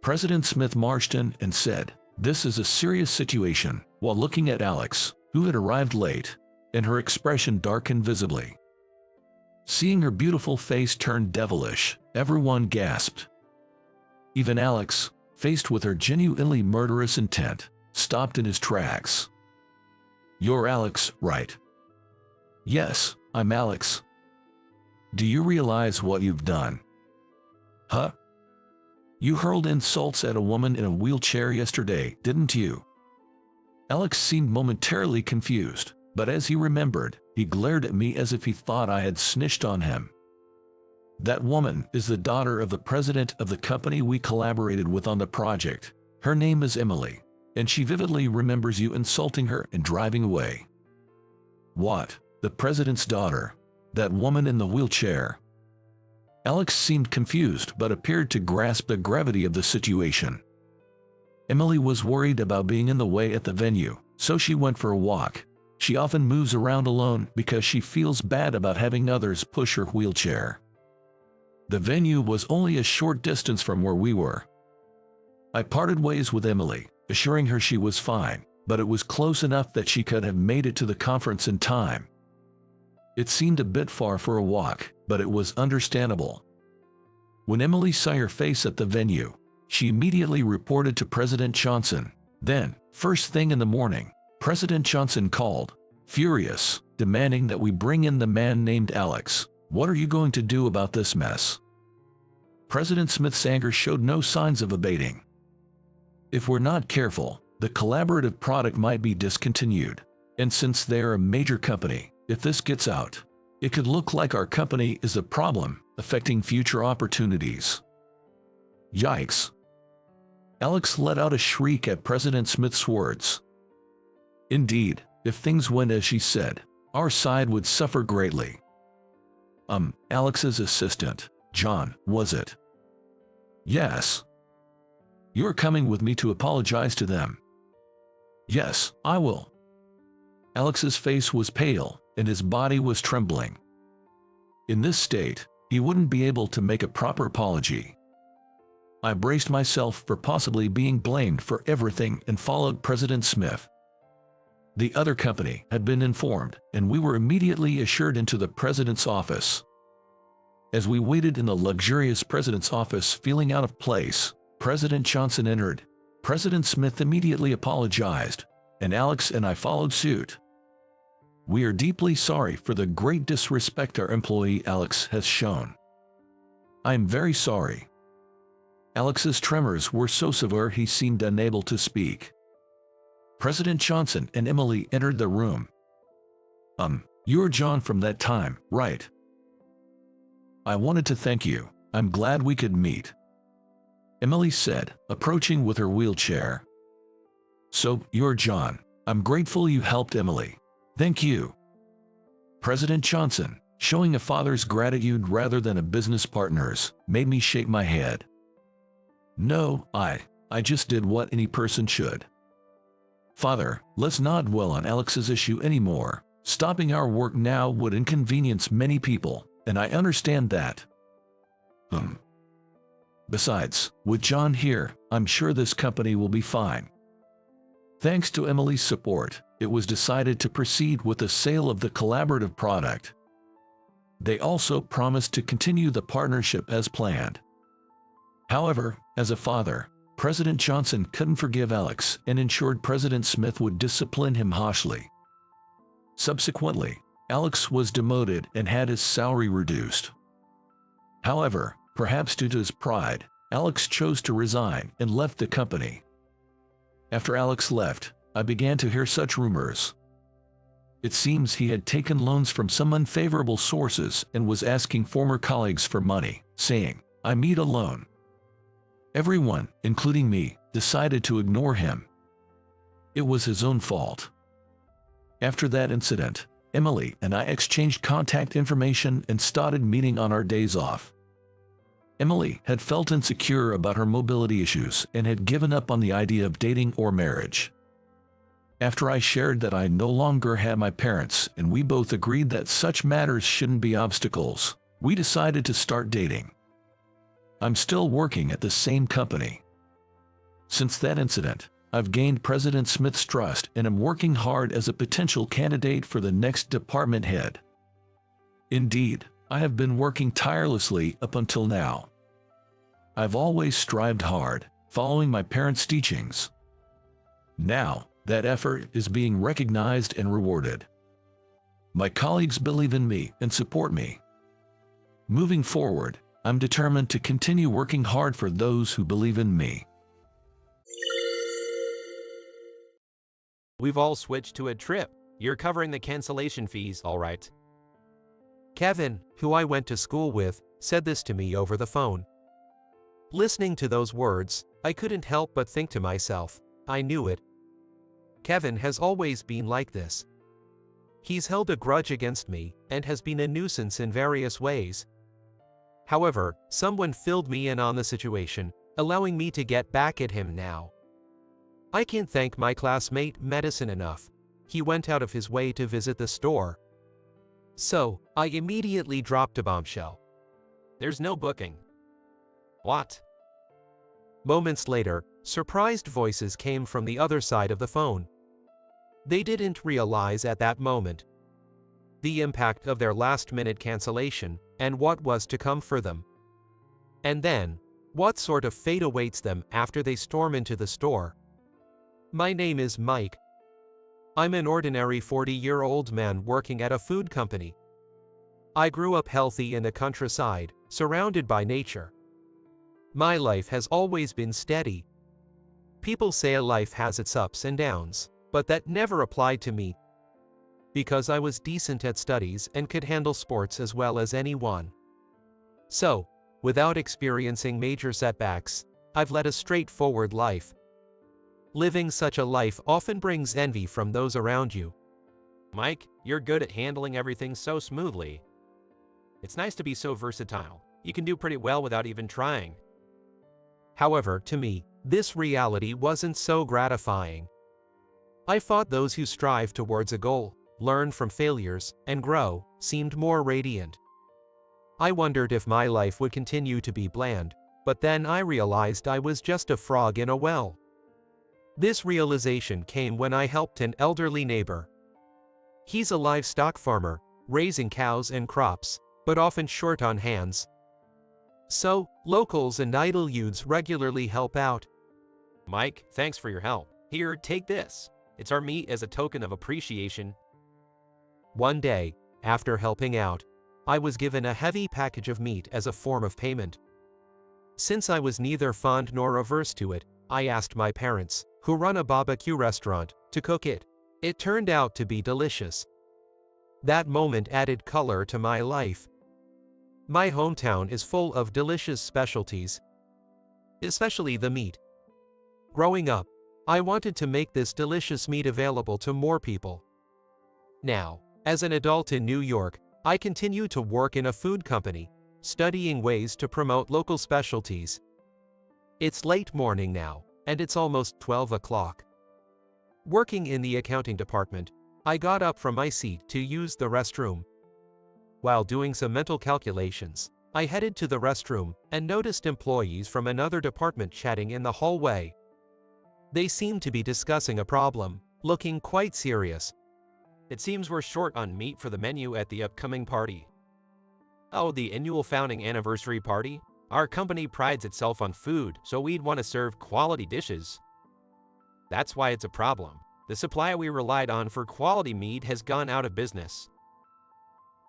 President Smith marched in and said, "This is a serious situation," while looking at Alex, who had arrived late, and her expression darkened visibly. Seeing her beautiful face turn devilish, everyone gasped. Even Alex, faced with her genuinely murderous intent, stopped in his tracks. "You're Alex, right?" "Yes, I'm Alex." "Do you realize what you've done?" "Huh? You hurled insults at a woman in a wheelchair yesterday, didn't you?" Alex seemed momentarily confused, but as he remembered, he glared at me as if he thought I had snitched on him. "That woman is the daughter of the president of the company we collaborated with on the project. Her name is Emily, and she vividly remembers you insulting her and driving away." "What? The president's daughter? That woman in the wheelchair?" Alex seemed confused but appeared to grasp the gravity of the situation. "Emily was worried about being in the way at the venue, so she went for a walk. She often moves around alone because she feels bad about having others push her wheelchair. The venue was only a short distance from where we were. I parted ways with Emily, assuring her she was fine, but it was close enough that she could have made it to the conference in time. It seemed a bit far for a walk, but it was understandable. When Emily saw your face at the venue, she immediately reported to President Johnson. Then, first thing in the morning, President Johnson called, furious, demanding that we bring in the man named Alex. What are you going to do about this mess?" President Smith's anger showed no signs of abating. "If we're not careful, the collaborative product might be discontinued. And since they're a major company, if this gets out, it could look like our company is a problem, affecting future opportunities." Yikes! Alex let out a shriek at President Smith's words. Indeed, if things went as she said, our side would suffer greatly. Alex's assistant, John, was it?" "Yes." "You're coming with me to apologize to them." "Yes, I will." Alex's face was pale, and his body was trembling. In this state, he wouldn't be able to make a proper apology. I braced myself for possibly being blamed for everything and followed President Smith. The other company had been informed, and we were immediately ushered into the president's office. As we waited in the luxurious president's office feeling out of place, President Johnson entered. President Smith immediately apologized, and Alex and I followed suit. "We are deeply sorry for the great disrespect our employee Alex has shown." "I am very sorry." Alex's tremors were so severe he seemed unable to speak. President Johnson and Emily entered the room. You're John from that time, right?" "I wanted to thank you. I'm glad we could meet," Emily said, approaching with her wheelchair. "So, you're John. I'm grateful you helped Emily." "Thank you." President Johnson, showing a father's gratitude rather than a business partner's, made me shake my head. "No, I just did what any person should." "Father, let's not dwell on Alex's issue anymore. Stopping our work now would inconvenience many people, and I understand that." Besides, with John here, I'm sure this company will be fine." Thanks to Emily's support, it was decided to proceed with the sale of the collaborative product. They also promised to continue the partnership as planned. However, as a father, President Johnson couldn't forgive Alex and ensured President Smith would discipline him harshly. Subsequently, Alex was demoted and had his salary reduced. However, perhaps due to his pride, Alex chose to resign and left the company. After Alex left, I began to hear such rumors. It seems he had taken loans from some unfavorable sources and was asking former colleagues for money, saying, "I need a loan." Everyone, including me, decided to ignore him. It was his own fault. After that incident, Emily and I exchanged contact information and started meeting on our days off. Emily had felt insecure about her mobility issues and had given up on the idea of dating or marriage. After I shared that I no longer had my parents and we both agreed that such matters shouldn't be obstacles, we decided to start dating. I'm still working at the same company. Since that incident, I've gained President Smith's trust and am working hard as a potential candidate for the next department head. Indeed, I have been working tirelessly up until now. I've always strived hard, following my parents' teachings. Now, that effort is being recognized and rewarded. My colleagues believe in me and support me. Moving forward, I'm determined to continue working hard for those who believe in me. We've all switched to a trip. You're covering the cancellation fees, all right. Kevin, who I went to school with, said this to me over the phone. Listening to those words, I couldn't help but think to myself, I knew it. Kevin has always been like this. He's held a grudge against me and has been a nuisance in various ways. However, someone filled me in on the situation, allowing me to get back at him now. I can't thank my classmate Medicine enough. He went out of his way to visit the store. So, I immediately dropped a bombshell. There's no booking. What? Moments later, surprised voices came from the other side of the phone. They didn't realize at that moment the impact of their last-minute cancellation and what was to come for them. And then, what sort of fate awaits them after they storm into the store. My name is Mike. I'm an ordinary 40-year-old man working at a food company. I grew up healthy in the countryside, surrounded by nature. My life has always been steady. People say a life has its ups and downs, but that never applied to me, because I was decent at studies and could handle sports as well as anyone. So, without experiencing major setbacks, I've led a straightforward life. Living such a life often brings envy from those around you. Mike, you're good at handling everything so smoothly. It's nice to be so versatile. You can do pretty well without even trying. However, to me, this reality wasn't so gratifying. I thought those who strive towards a goal, learn from failures, and grow, seemed more radiant. I wondered if my life would continue to be bland, but then I realized I was just a frog in a well. This realization came when I helped an elderly neighbor. He's a livestock farmer, raising cows and crops, but often short on hands. So, locals and idle youths regularly help out. Mike, thanks for your help. Here, take this. It's our meat as a token of appreciation. One day, after helping out, I was given a heavy package of meat as a form of payment. Since I was neither fond nor averse to it, I asked my parents, who run a barbecue restaurant, to cook it. It turned out to be delicious. That moment added color to my life. My hometown is full of delicious specialties, especially the meat. Growing up, I wanted to make this delicious meat available to more people. Now, as an adult in New York, I continue to work in a food company, studying ways to promote local specialties. It's late morning now, and it's almost 12 o'clock. Working in the accounting department, I got up from my seat to use the restroom. While doing some mental calculations, I headed to the restroom and noticed employees from another department chatting in the hallway. They seemed to be discussing a problem, looking quite serious. It seems we're short on meat for the menu at the upcoming party. Oh, the annual founding anniversary party? Our company prides itself on food, so we'd want to serve quality dishes. That's why it's a problem. The supply we relied on for quality meat has gone out of business.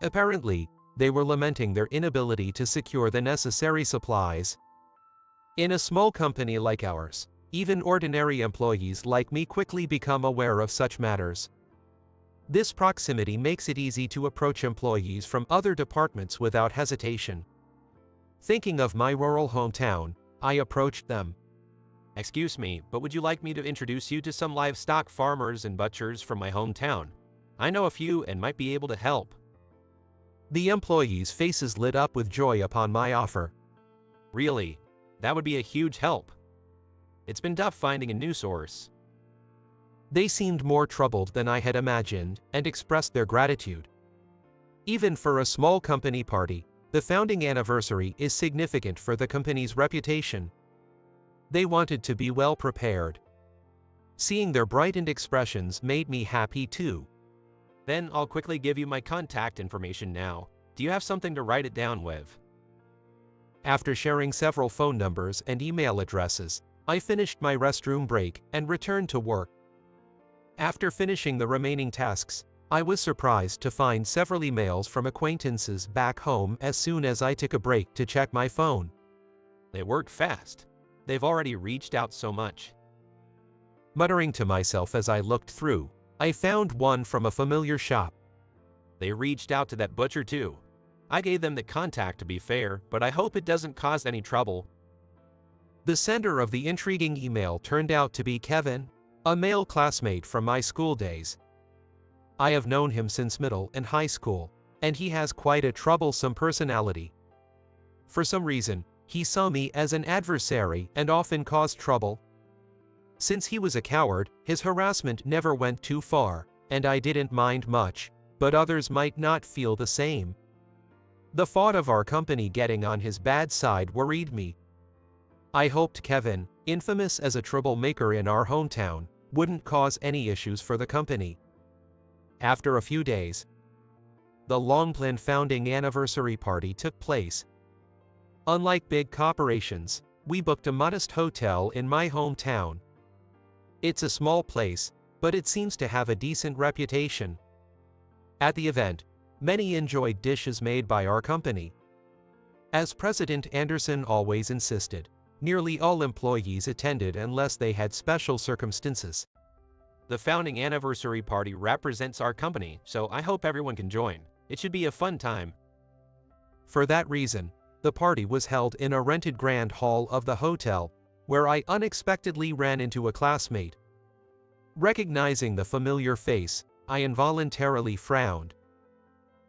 Apparently, they were lamenting their inability to secure the necessary supplies. In a small company like ours, even ordinary employees like me quickly become aware of such matters. This proximity makes it easy to approach employees from other departments without hesitation. Thinking of my rural hometown, I approached them. Excuse me, but would you like me to introduce you to some livestock farmers and butchers from my hometown? I know a few and might be able to help. The employees' faces lit up with joy upon my offer. Really? That would be a huge help. It's been tough finding a new source. They seemed more troubled than I had imagined and expressed their gratitude. Even for a small company party, the founding anniversary is significant for the company's reputation. They wanted to be well prepared. Seeing their brightened expressions made me happy too. Then I'll quickly give you my contact information now. Do you have something to write it down with? After sharing several phone numbers and email addresses, I finished my restroom break and returned to work. After finishing the remaining tasks, I was surprised to find several emails from acquaintances back home as soon as I took a break to check my phone. They work fast. They've already reached out so much. Muttering to myself as I looked through, I found one from a familiar shop. They reached out to that butcher too. I gave them the contact to be fair, but I hope it doesn't cause any trouble. The sender of the intriguing email turned out to be Kevin, a male classmate from my school days. I have known him since middle and high school, and he has quite a troublesome personality. For some reason, he saw me as an adversary and often caused trouble. Since he was a coward, his harassment never went too far, and I didn't mind much, but others might not feel the same. The thought of our company getting on his bad side worried me. I hoped Kevin, infamous as a troublemaker in our hometown, wouldn't cause any issues for the company. After a few days, the long-planned founding anniversary party took place. Unlike big corporations, we booked a modest hotel in my hometown. It's a small place, but it seems to have a decent reputation. At the event, many enjoyed dishes made by our company. As President Anderson always insisted, nearly all employees attended unless they had special circumstances. The founding anniversary party represents our company, so I hope everyone can join. It should be a fun time. For that reason, the party was held in a rented grand hall of the hotel, where I unexpectedly ran into a classmate. Recognizing the familiar face, I involuntarily frowned.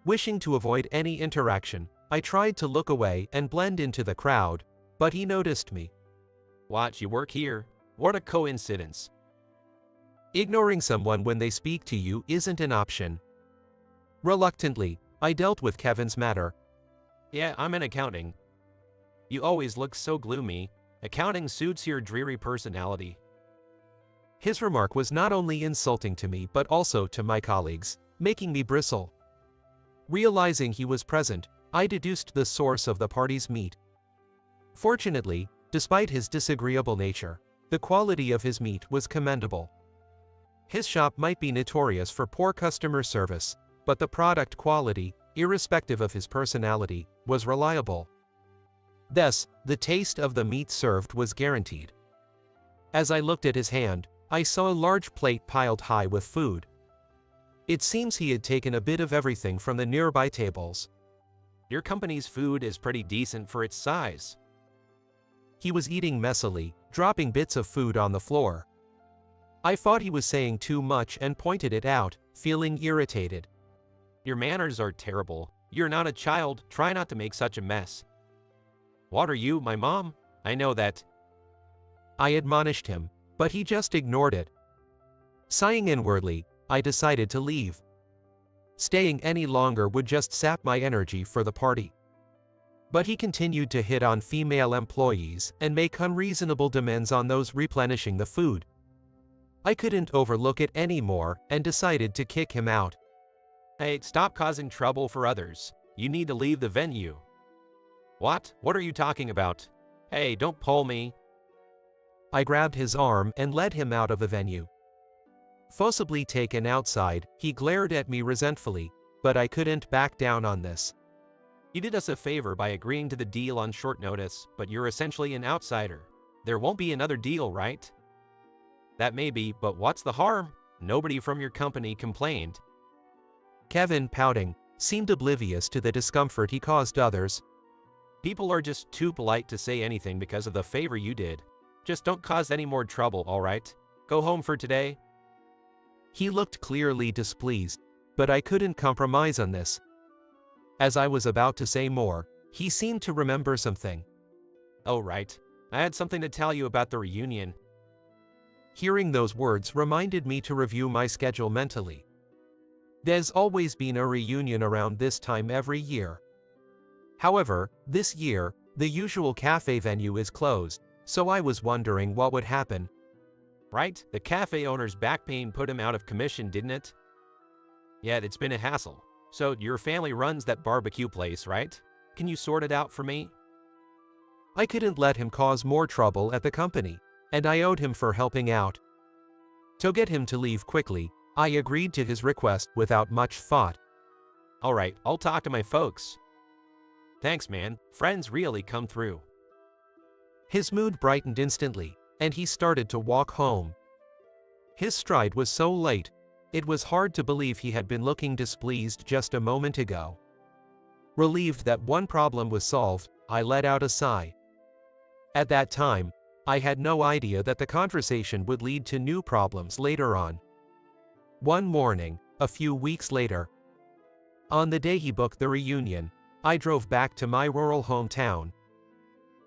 Wishing to avoid any interaction, I tried to look away and blend into the crowd, but he noticed me. Watch, you work here? What a coincidence. Ignoring someone when they speak to you isn't an option. Reluctantly, I dealt with Kevin's matter. Yeah, I'm in accounting. You always look so gloomy. Accounting suits your dreary personality. His remark was not only insulting to me but also to my colleagues, making me bristle. Realizing he was present, I deduced the source of the party's meat. Fortunately, despite his disagreeable nature, the quality of his meat was commendable. His shop might be notorious for poor customer service, but the product quality, irrespective of his personality, was reliable. Thus, the taste of the meat served was guaranteed. As I looked at his hand, I saw a large plate piled high with food. It seems he had taken a bit of everything from the nearby tables. Your company's food is pretty decent for its size. He was eating messily, dropping bits of food on the floor. I thought he was saying too much and pointed it out, feeling irritated. Your manners are terrible. You're not a child. Try not to make such a mess. What are you, my mom? I know that. I admonished him, but he just ignored it. Sighing inwardly, I decided to leave. Staying any longer would just sap my energy for the party. But he continued to hit on female employees and make unreasonable demands on those replenishing the food. I couldn't overlook it anymore and decided to kick him out. Hey, stop causing trouble for others. You need to leave the venue. What? What are you talking about? Hey, don't pull me. I grabbed his arm and led him out of the venue. Forcibly taken outside, he glared at me resentfully, but I couldn't back down on this. You did us a favor by agreeing to the deal on short notice, but you're essentially an outsider. There won't be another deal, right? That may be, but what's the harm? Nobody from your company complained. Kevin, pouting, seemed oblivious to the discomfort he caused others. People are just too polite to say anything because of the favor you did. Just don't cause any more trouble, all right? Go home for today. He looked clearly displeased. but I couldn't compromise on this. As I was about to say more, he seemed to remember something. Oh right, I had something to tell you about the reunion. Hearing those words reminded me to review my schedule mentally. There's always been a reunion around this time every year. However, this year, the usual cafe venue is closed, so I was wondering what would happen. Right? The cafe owner's back pain put him out of commission, didn't it? Yeah, it's been a hassle. So your family runs that barbecue place, right? Can you sort it out for me? I couldn't let him cause more trouble at the company, and I owed him for helping out. To get him to leave quickly, I agreed to his request without much thought. Alright, I'll talk to my folks. Thanks, man. Friends really come through. His mood brightened instantly, and he started to walk home. His stride was so light, it was hard to believe he had been looking displeased just a moment ago. Relieved that one problem was solved, I let out a sigh. At that time, I had no idea that the conversation would lead to new problems later on. One morning, a few weeks later, on the day he booked the reunion, I drove back to my rural hometown.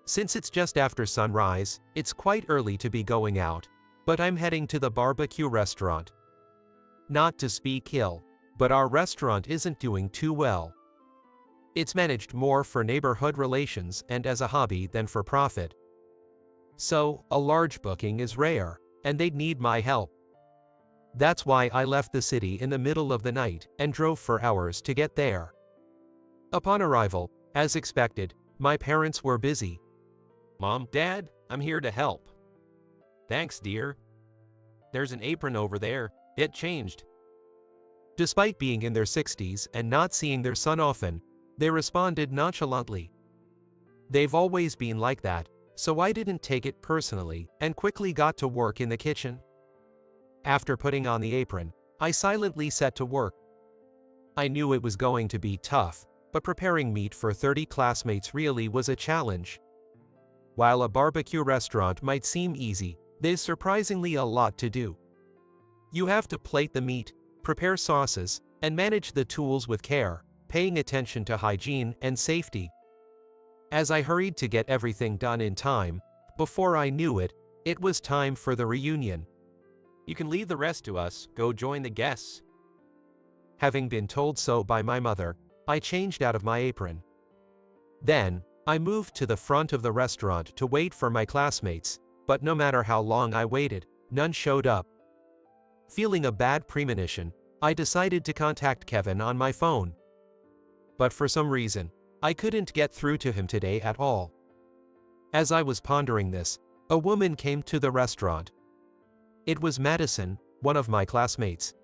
Since it's just after sunrise, it's quite early to be going out, but I'm heading to the barbecue restaurant. Not to speak ill, but our restaurant isn't doing too well. It's managed more for neighborhood relations and as a hobby than for profit. So, a large booking is rare, and they'd need my help. That's why I left the city in the middle of the night and drove for hours to get there. Upon arrival, as expected, my parents were busy. Mom, Dad, I'm here to help. Thanks, dear. There's an apron over there. It changed. Despite being in their 60s and not seeing their son often, they responded nonchalantly. They've always been like that, so I didn't take it personally and quickly got to work in the kitchen. After putting on the apron, I silently set to work. I knew it was going to be tough, but preparing meat for 30 classmates really was a challenge. While a barbecue restaurant might seem easy, there's surprisingly a lot to do. You have to plate the meat, prepare sauces, and manage the tools with care, paying attention to hygiene and safety. As I hurried to get everything done in time, before I knew it, it was time for the reunion. You can leave the rest to us, go join the guests. Having been told so by my mother, I changed out of my apron. Then, I moved to the front of the restaurant to wait for my classmates, but no matter how long I waited, none showed up. Feeling a bad premonition, I decided to contact Kevin on my phone. But for some reason, I couldn't get through to him today at all. As I was pondering this, a woman came to the restaurant. It was Madison, one of my classmates.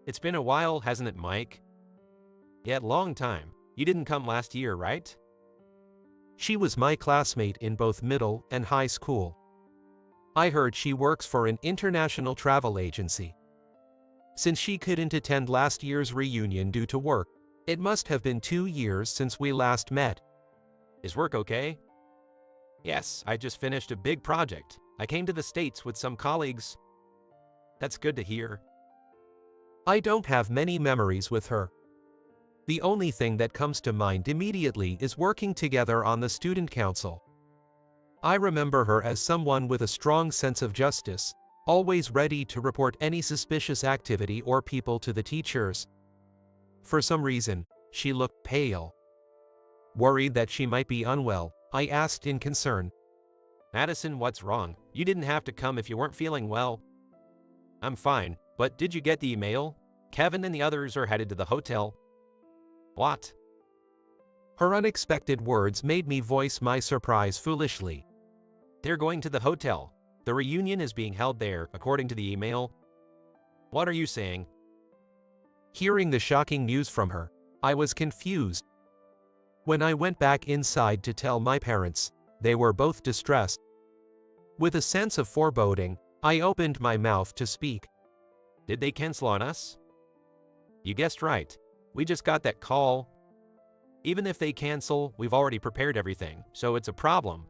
It's been a while, hasn't it, Mike? Yeah, long time. You didn't come last year, right? She was my classmate in both middle and high school. I heard she works for an international travel agency. Since she couldn't attend last year's reunion due to work, it must have been 2 years since we last met. Is work okay? Yes, I just finished a big project. I came to the States with some colleagues. That's good to hear. I don't have many memories with her. The only thing that comes to mind immediately is working together on the student council. I remember her as someone with a strong sense of justice, always ready to report any suspicious activity or people to the teachers. For some reason, she looked pale. Worried that she might be unwell, I asked in concern. Madison, what's wrong? You didn't have to come if you weren't feeling well. I'm fine, but did you get the email? Kevin and the others are headed to the hotel. What? Her unexpected words made me voice my surprise foolishly. They're going to the hotel. The reunion is being held there, according to the email. What are you saying? Hearing the shocking news from her, I was confused. When I went back inside to tell my parents, they were both distressed. With a sense of foreboding, I opened my mouth to speak. Did they cancel on us? You guessed right. We just got that call. Even if they cancel, we've already prepared everything, so it's a problem.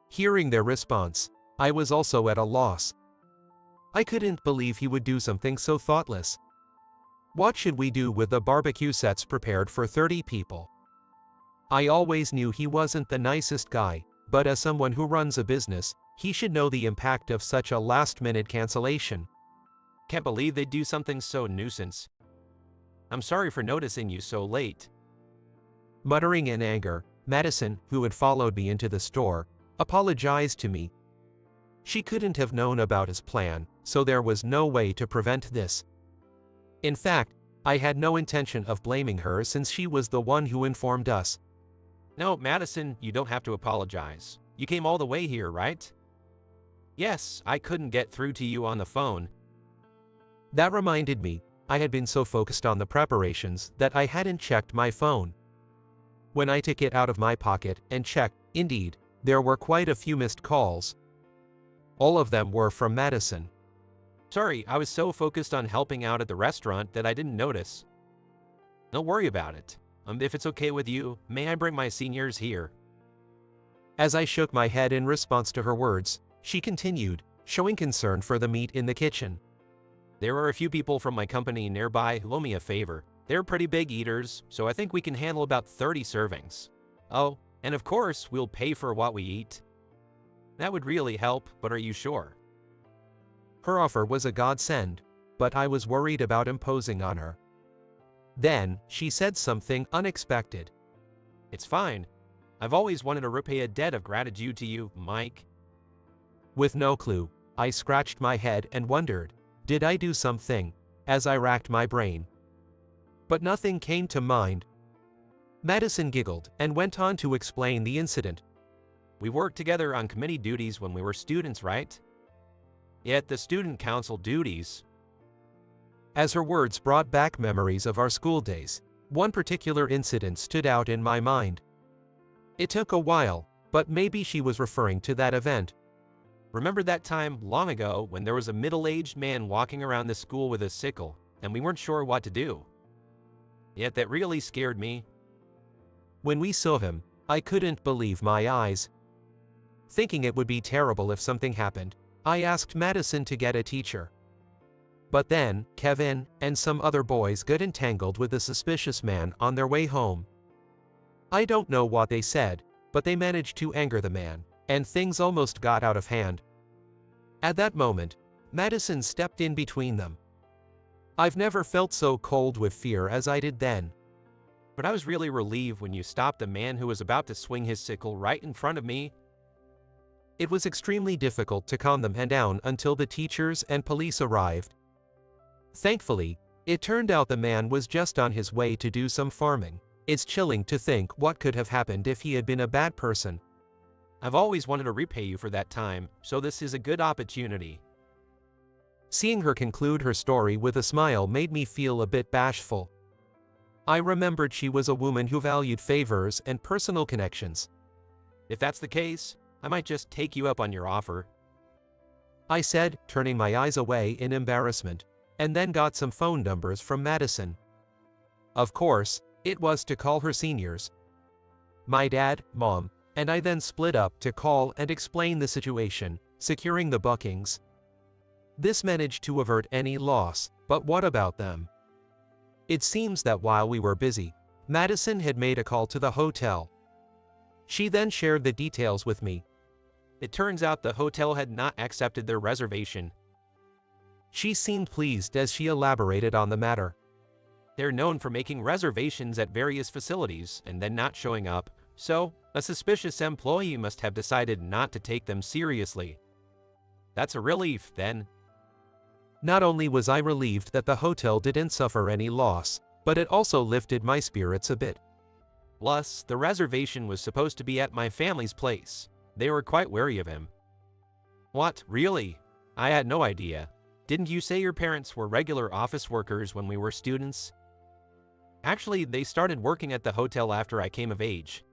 Hearing their response, I was also at a loss. I couldn't believe he would do something so thoughtless. What should we do with the barbecue sets prepared for 30 people? I always knew he wasn't the nicest guy, but as someone who runs a business, he should know the impact of such a last-minute cancellation. Can't believe they'd do something so nuisance. I'm sorry for noticing you so late. Muttering in anger, Madison, who had followed me into the store, apologized to me. She couldn't have known about his plan, so there was no way to prevent this. In fact, I had no intention of blaming her since she was the one who informed us. No, Madison, you don't have to apologize. You came all the way here, right? Yes, I couldn't get through to you on the phone. That reminded me, I had been so focused on the preparations that I hadn't checked my phone. When I took it out of my pocket and checked, indeed, there were quite a few missed calls. All of them were from Madison. Sorry, I was so focused on helping out at the restaurant that I didn't notice. Don't worry about it. If it's okay with you, may I bring my seniors here? As I shook my head in response to her words, she continued, showing concern for the meat in the kitchen. There are a few people from my company nearby who owe me a favor. They're pretty big eaters, so I think we can handle about 30 servings. Oh, and of course, we'll pay for what we eat. That would really help, but are you sure? Her offer was a godsend, but I was worried about imposing on her. Then, she said something unexpected. It's fine. I've always wanted to repay a debt of gratitude to you, Mike. With no clue, I scratched my head and wondered, did I do something, as I racked my brain? But nothing came to mind. Madison giggled and went on to explain the incident. We worked together on committee duties when we were students, right? Yet the student council duties. As her words brought back memories of our school days, one particular incident stood out in my mind. It took a while, but maybe she was referring to that event. Remember that time long ago when there was a middle-aged man walking around the school with a sickle, and we weren't sure what to do? Yet that really scared me. When we saw him, I couldn't believe my eyes. Thinking it would be terrible if something happened, I asked Madison to get a teacher. But then, Kevin and some other boys got entangled with the suspicious man on their way home. I don't know what they said, but they managed to anger the man, and things almost got out of hand. At that moment, Madison stepped in between them. I've never felt so cold with fear as I did then. But I was really relieved when you stopped the man who was about to swing his sickle right in front of me. It was extremely difficult to calm the man down until the teachers and police arrived. Thankfully, it turned out the man was just on his way to do some farming. It's chilling to think what could have happened if he had been a bad person. I've always wanted to repay you for that time, so this is a good opportunity. Seeing her conclude her story with a smile made me feel a bit bashful. I remembered she was a woman who valued favors and personal connections. If that's the case, I might just take you up on your offer. I said, turning my eyes away in embarrassment, and then got some phone numbers from Madison. Of course, it was to call her seniors. My dad, mom, and I then split up to call and explain the situation, securing the bookings. This managed to avert any loss, but what about them? It seems that while we were busy, Madison had made a call to the hotel. She then shared the details with me. It turns out the hotel had not accepted their reservation. She seemed pleased as she elaborated on the matter. They're known for making reservations at various facilities and then not showing up, so a suspicious employee must have decided not to take them seriously. That's a relief, then. Not only was I relieved that the hotel didn't suffer any loss, but it also lifted my spirits a bit. Plus, the reservation was supposed to be at my family's place. They were quite wary of him. What, really? I had no idea. Didn't you say your parents were regular office workers when we were students? Actually, they started working at the hotel after I came of age.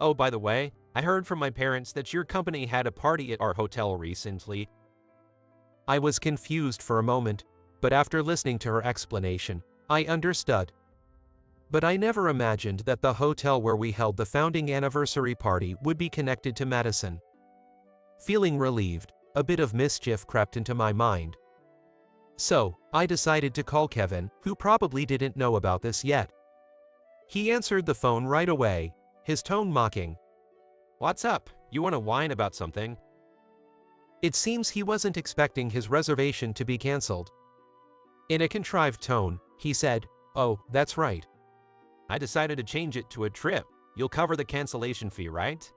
Oh, by the way, I heard from my parents that your company had a party at our hotel recently. I was confused for a moment, but after listening to her explanation, I understood. But I never imagined that the hotel where we held the founding anniversary party would be connected to Madison. Feeling relieved, a bit of mischief crept into my mind. So, I decided to call Kevin, who probably didn't know about this yet. He answered the phone right away, his tone mocking. "What's up? You want to whine about something?" It seems he wasn't expecting his reservation to be cancelled. In a contrived tone, he said, "Oh, that's right. "I decided to change it to a trip. You'll cover the cancellation fee, right?"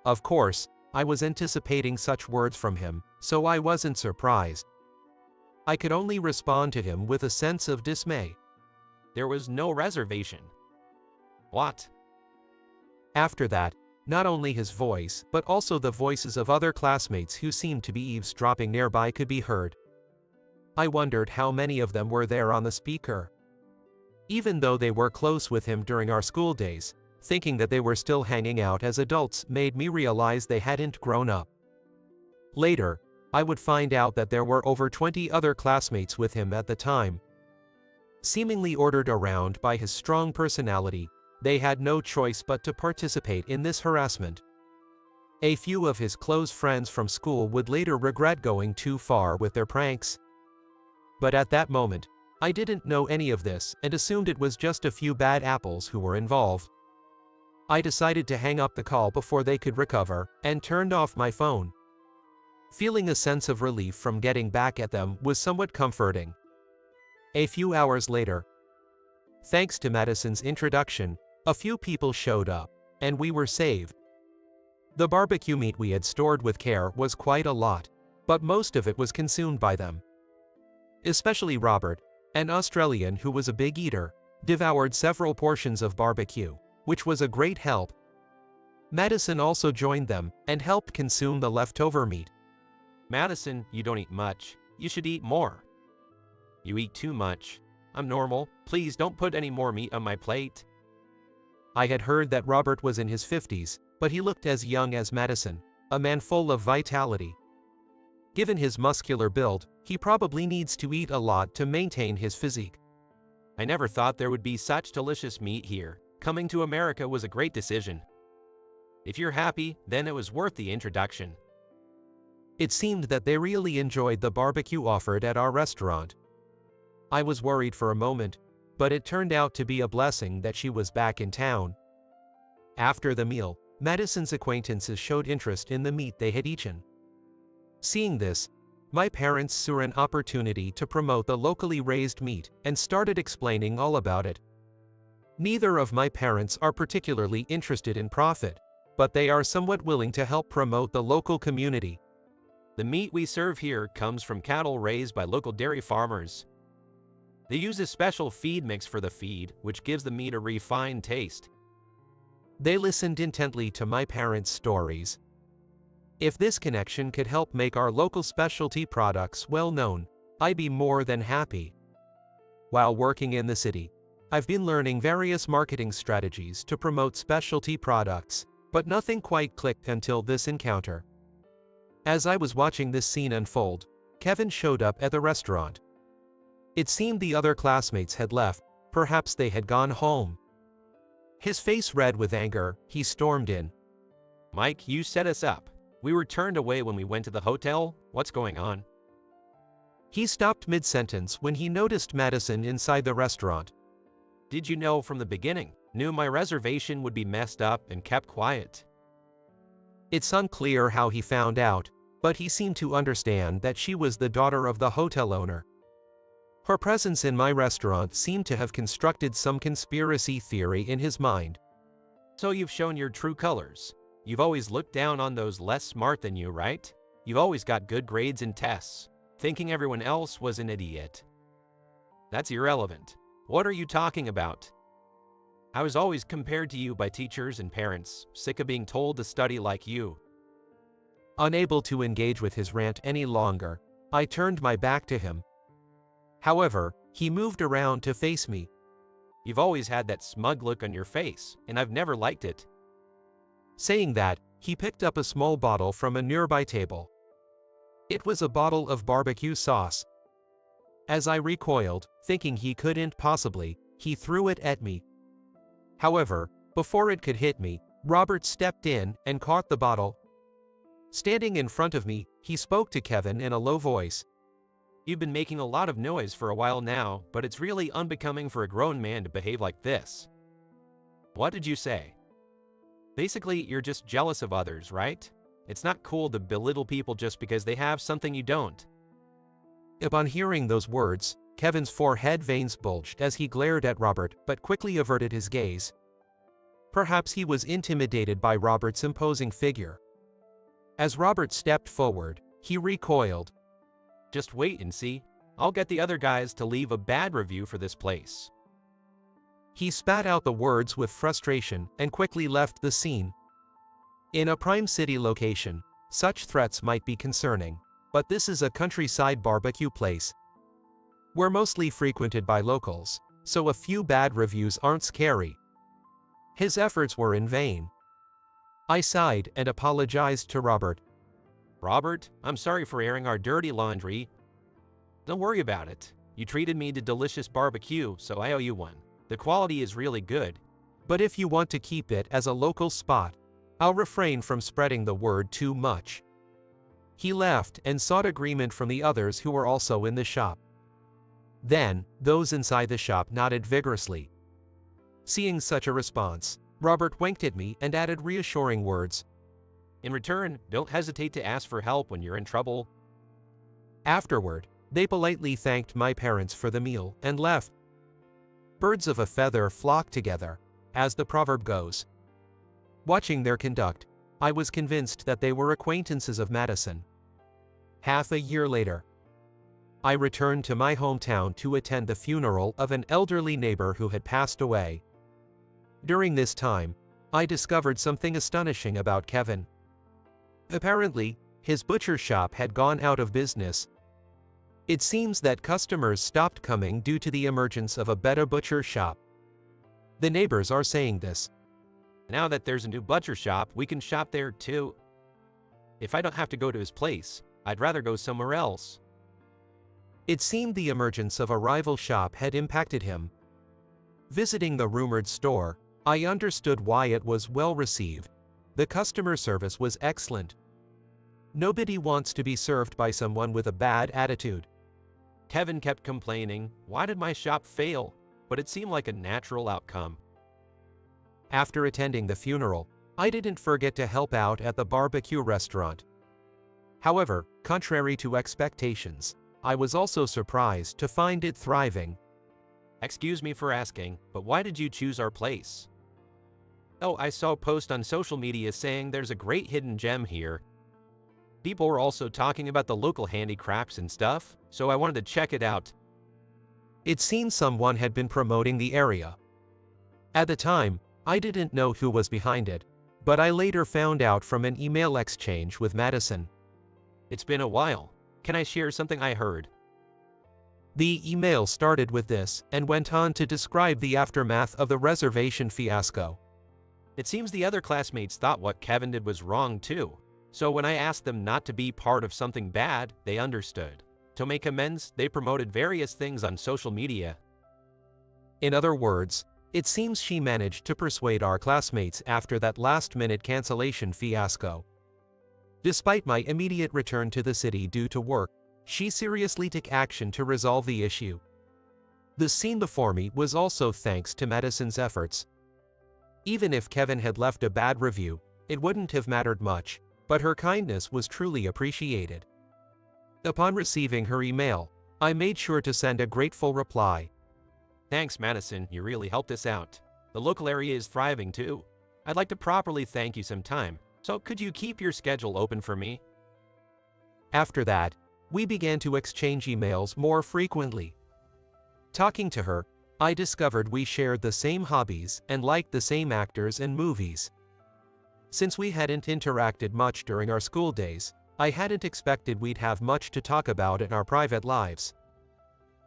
Of course, I was anticipating such words from him, so I wasn't surprised. I could only respond to him with a sense of dismay. "There was no reservation." "What?" After that, not only his voice, but also the voices of other classmates who seemed to be eavesdropping nearby could be heard. I wondered how many of them were there on the speaker. Even though they were close with him during our school days, thinking that they were still hanging out as adults made me realize they hadn't grown up. Later, I would find out that there were over 20 other classmates with him at the time. Seemingly ordered around by his strong personality, they had no choice but to participate in this harassment. A few of his close friends from school would later regret going too far with their pranks. But at that moment, I didn't know any of this and assumed it was just a few bad apples who were involved. I decided to hang up the call before they could recover and turned off my phone. Feeling a sense of relief from getting back at them was somewhat comforting. A few hours later, thanks to Madison's introduction, a few people showed up, and we were saved. The barbecue meat we had stored with care was quite a lot, but most of it was consumed by them. Especially Robert, an Australian who was a big eater, devoured several portions of barbecue, which was a great help. Madison also joined them and helped consume the leftover meat. "Madison, you don't eat much. You should eat more." "You eat too much. I'm normal. Please don't put any more meat on my plate." I had heard that Robert was in his 50s, but he looked as young as Madison, a man full of vitality. Given his muscular build, he probably needs to eat a lot to maintain his physique. "I never thought there would be such delicious meat here. Coming to America was a great decision. If you're happy, then it was worth the introduction." It seemed that they really enjoyed the barbecue offered at our restaurant. I was worried for a moment, but it turned out to be a blessing that she was back in town. After the meal, Madison's acquaintances showed interest in the meat they had eaten. Seeing this, my parents saw an opportunity to promote the locally raised meat and started explaining all about it. Neither of my parents are particularly interested in profit, but they are somewhat willing to help promote the local community. "The meat we serve here comes from cattle raised by local dairy farmers. They use a special feed mix for the feed, which gives the meat a refined taste." They listened intently to my parents' stories. If this connection could help make our local specialty products well known, I'd be more than happy. While working in the city, I've been learning various marketing strategies to promote specialty products, but nothing quite clicked until this encounter. As I was watching this scene unfold, Kevin showed up at the restaurant. It seemed the other classmates had left, perhaps they had gone home. His face red with anger, he stormed in. "Mike, you set us up. We were turned away when we went to the hotel. What's going on?" He stopped mid-sentence when he noticed Madison inside the restaurant. "Did you know from the beginning? Knew my reservation would be messed up and kept quiet." It's unclear how he found out, but he seemed to understand that she was the daughter of the hotel owner. Her presence in my restaurant seemed to have constructed some conspiracy theory in his mind. "So you've shown your true colors. You've always looked down on those less smart than you, right? You've always got good grades in tests, thinking everyone else was an idiot." "That's irrelevant. What are you talking about? I was always compared to you by teachers and parents, sick of being told to study like you." Unable to engage with his rant any longer, I turned my back to him. However, he moved around to face me. "You've always had that smug look on your face, and I've never liked it." Saying that, he picked up a small bottle from a nearby table. It was a bottle of barbecue sauce. As I recoiled, thinking he couldn't possibly, he threw it at me. However, before it could hit me, Robert stepped in and caught the bottle. Standing in front of me, he spoke to Kevin in a low voice. You've been making a lot of noise for a while now, but it's really unbecoming for a grown man to behave like this. What did you say? Basically, you're just jealous of others, right? It's not cool to belittle people just because they have something you don't. Upon hearing those words, Kevin's forehead veins bulged as he glared at Robert but quickly averted his gaze. Perhaps he was intimidated by Robert's imposing figure. As Robert stepped forward, he recoiled. Just wait and see. I'll get the other guys to leave a bad review for this place. He spat out the words with frustration and quickly left the scene. In a prime city location, such threats might be concerning, but this is a countryside barbecue place. We're mostly frequented by locals, so a few bad reviews aren't scary. His efforts were in vain. I sighed and apologized to Robert. Robert, I'm sorry for airing our dirty laundry. Don't worry about it. You treated me to delicious barbecue, so I owe you one. The quality is really good. But if you want to keep it as a local spot, I'll refrain from spreading the word too much. He laughed and sought agreement from the others who were also in the shop. Then, those inside the shop nodded vigorously. Seeing such a response, Robert winked at me and added reassuring words. In return, don't hesitate to ask for help when you're in trouble. Afterward, they politely thanked my parents for the meal and left. Birds of a feather flock together, as the proverb goes. Watching their conduct, I was convinced that they were acquaintances of Madison. Half a year later, I returned to my hometown to attend the funeral of an elderly neighbor who had passed away. During this time, I discovered something astonishing about Kevin. Apparently, his butcher shop had gone out of business. It seems that customers stopped coming due to the emergence of a better butcher shop. The neighbors are saying this. Now that there's a new butcher shop, we can shop there too. If I don't have to go to his place, I'd rather go somewhere else. It seemed the emergence of a rival shop had impacted him. Visiting the rumored store, I understood why it was well received. The customer service was excellent. Nobody wants to be served by someone with a bad attitude. Kevin kept complaining, why did my shop fail? But it seemed like a natural outcome. After attending the funeral, I didn't forget to help out at the barbecue restaurant. However, contrary to expectations, I was also surprised to find it thriving. Excuse me for asking, but why did you choose our place? Oh, I saw a post on social media saying there's a great hidden gem here. People were also talking about the local handicrafts and stuff, so I wanted to check it out. It seemed someone had been promoting the area. At the time, I didn't know who was behind it, but I later found out from an email exchange with Madison. It's been a while. Can I share something I heard? The email started with this and went on to describe the aftermath of the reservation fiasco. It seems the other classmates thought what Kevin did was wrong too. So when I asked them not to be part of something bad, they understood. To make amends, they promoted various things on social media. In other words, it seems she managed to persuade our classmates after that last-minute cancellation fiasco. Despite my immediate return to the city due to work, she seriously took action to resolve the issue. The scene before me was also thanks to Madison's efforts. Even if Kevin had left a bad review, it wouldn't have mattered much, but her kindness was truly appreciated. Upon receiving her email, I made sure to send a grateful reply. Thanks, Madison, you really helped us out. The local area is thriving too. I'd like to properly thank you sometime, so could you keep your schedule open for me? After that, we began to exchange emails more frequently. Talking to her, I discovered we shared the same hobbies and liked the same actors and movies. Since we hadn't interacted much during our school days, I hadn't expected we'd have much to talk about in our private lives.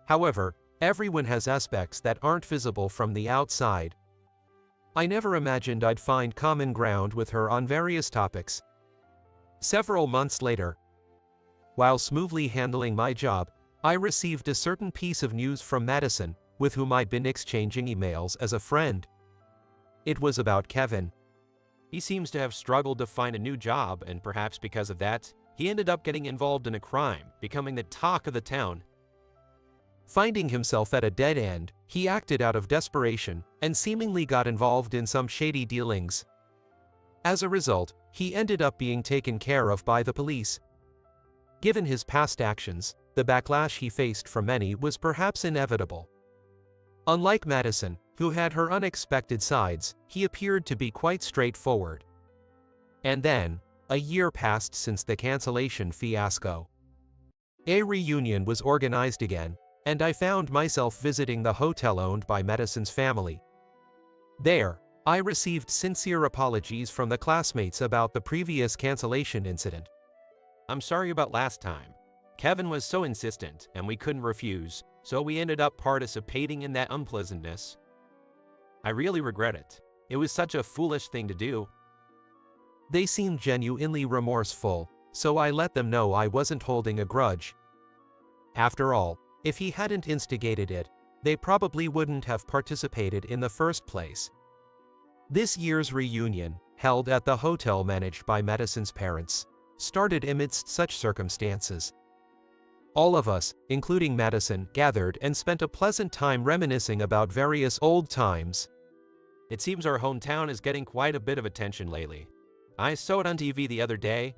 However, everyone has aspects that aren't visible from the outside. I never imagined I'd find common ground with her on various topics. Several months later, while smoothly handling my job, I received a certain piece of news from Madison, with whom I'd been exchanging emails as a friend. It was about Kevin. He seems to have struggled to find a new job, and perhaps because of that, He ended up getting involved in a crime, becoming the talk of the town. Finding himself at a dead end, he acted out of desperation and seemingly got involved in some shady dealings. As a result, he ended up being taken care of by the police. Given his past actions, the backlash he faced from many was perhaps inevitable. Unlike Madison, who had her unexpected sides, he appeared to be quite straightforward. And then, a year passed since the cancellation fiasco. A reunion was organized again, and I found myself visiting the hotel owned by Madison's family. There, I received sincere apologies from the classmates about the previous cancellation incident. I'm sorry about last time. Kevin was so insistent, and we couldn't refuse, so we ended up participating in that unpleasantness. I really regret it. It was such a foolish thing to do. They seemed genuinely remorseful, so I let them know I wasn't holding a grudge. After all, if he hadn't instigated it, they probably wouldn't have participated in the first place. This year's reunion, held at the hotel managed by Madison's parents, started amidst such circumstances. All of us, including Madison, gathered and spent a pleasant time reminiscing about various old times. It seems our hometown is getting quite a bit of attention lately. I saw it on TV the other day.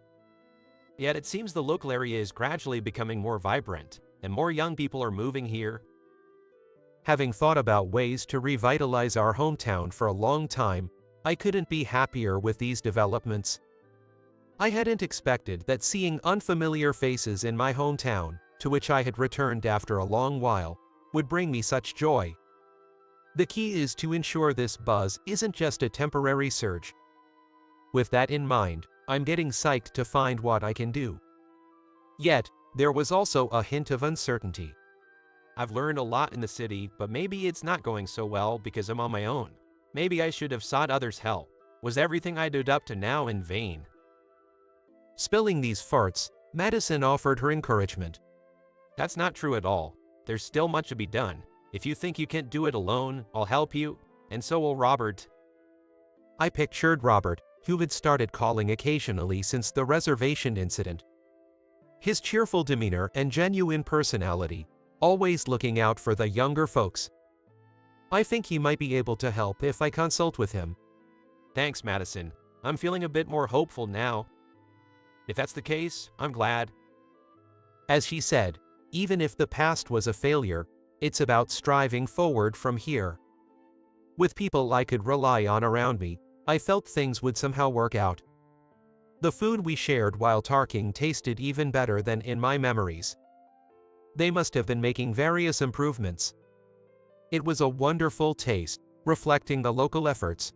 Yet it seems the local area is gradually becoming more vibrant, and more young people are moving here. Having thought about ways to revitalize our hometown for a long time, I couldn't be happier with these developments. I hadn't expected that seeing unfamiliar faces in my hometown, to which I had returned after a long while, would bring me such joy. The key is to ensure this buzz isn't just a temporary surge. With that in mind, I'm getting psyched to find what I can do. Yet, there was also a hint of uncertainty. I've learned a lot in the city, but maybe it's not going so well because I'm on my own. Maybe I should have sought others' help. Was everything I did up to now in vain? Spilling these farts, Madison offered her encouragement. That's not true at all. There's still much to be done. If you think you can't do it alone, I'll help you, and so will Robert. I pictured Robert, who had started calling occasionally since the reservation incident. His cheerful demeanor and genuine personality, always looking out for the younger folks. I think he might be able to help if I consult with him. Thanks, Madison. I'm feeling a bit more hopeful now. If that's the case, I'm glad. As she said, even if the past was a failure, it's about striving forward from here. With people I could rely on around me, I felt things would somehow work out. The food we shared while talking tasted even better than in my memories. They must have been making various improvements. It was a wonderful taste, reflecting the local efforts,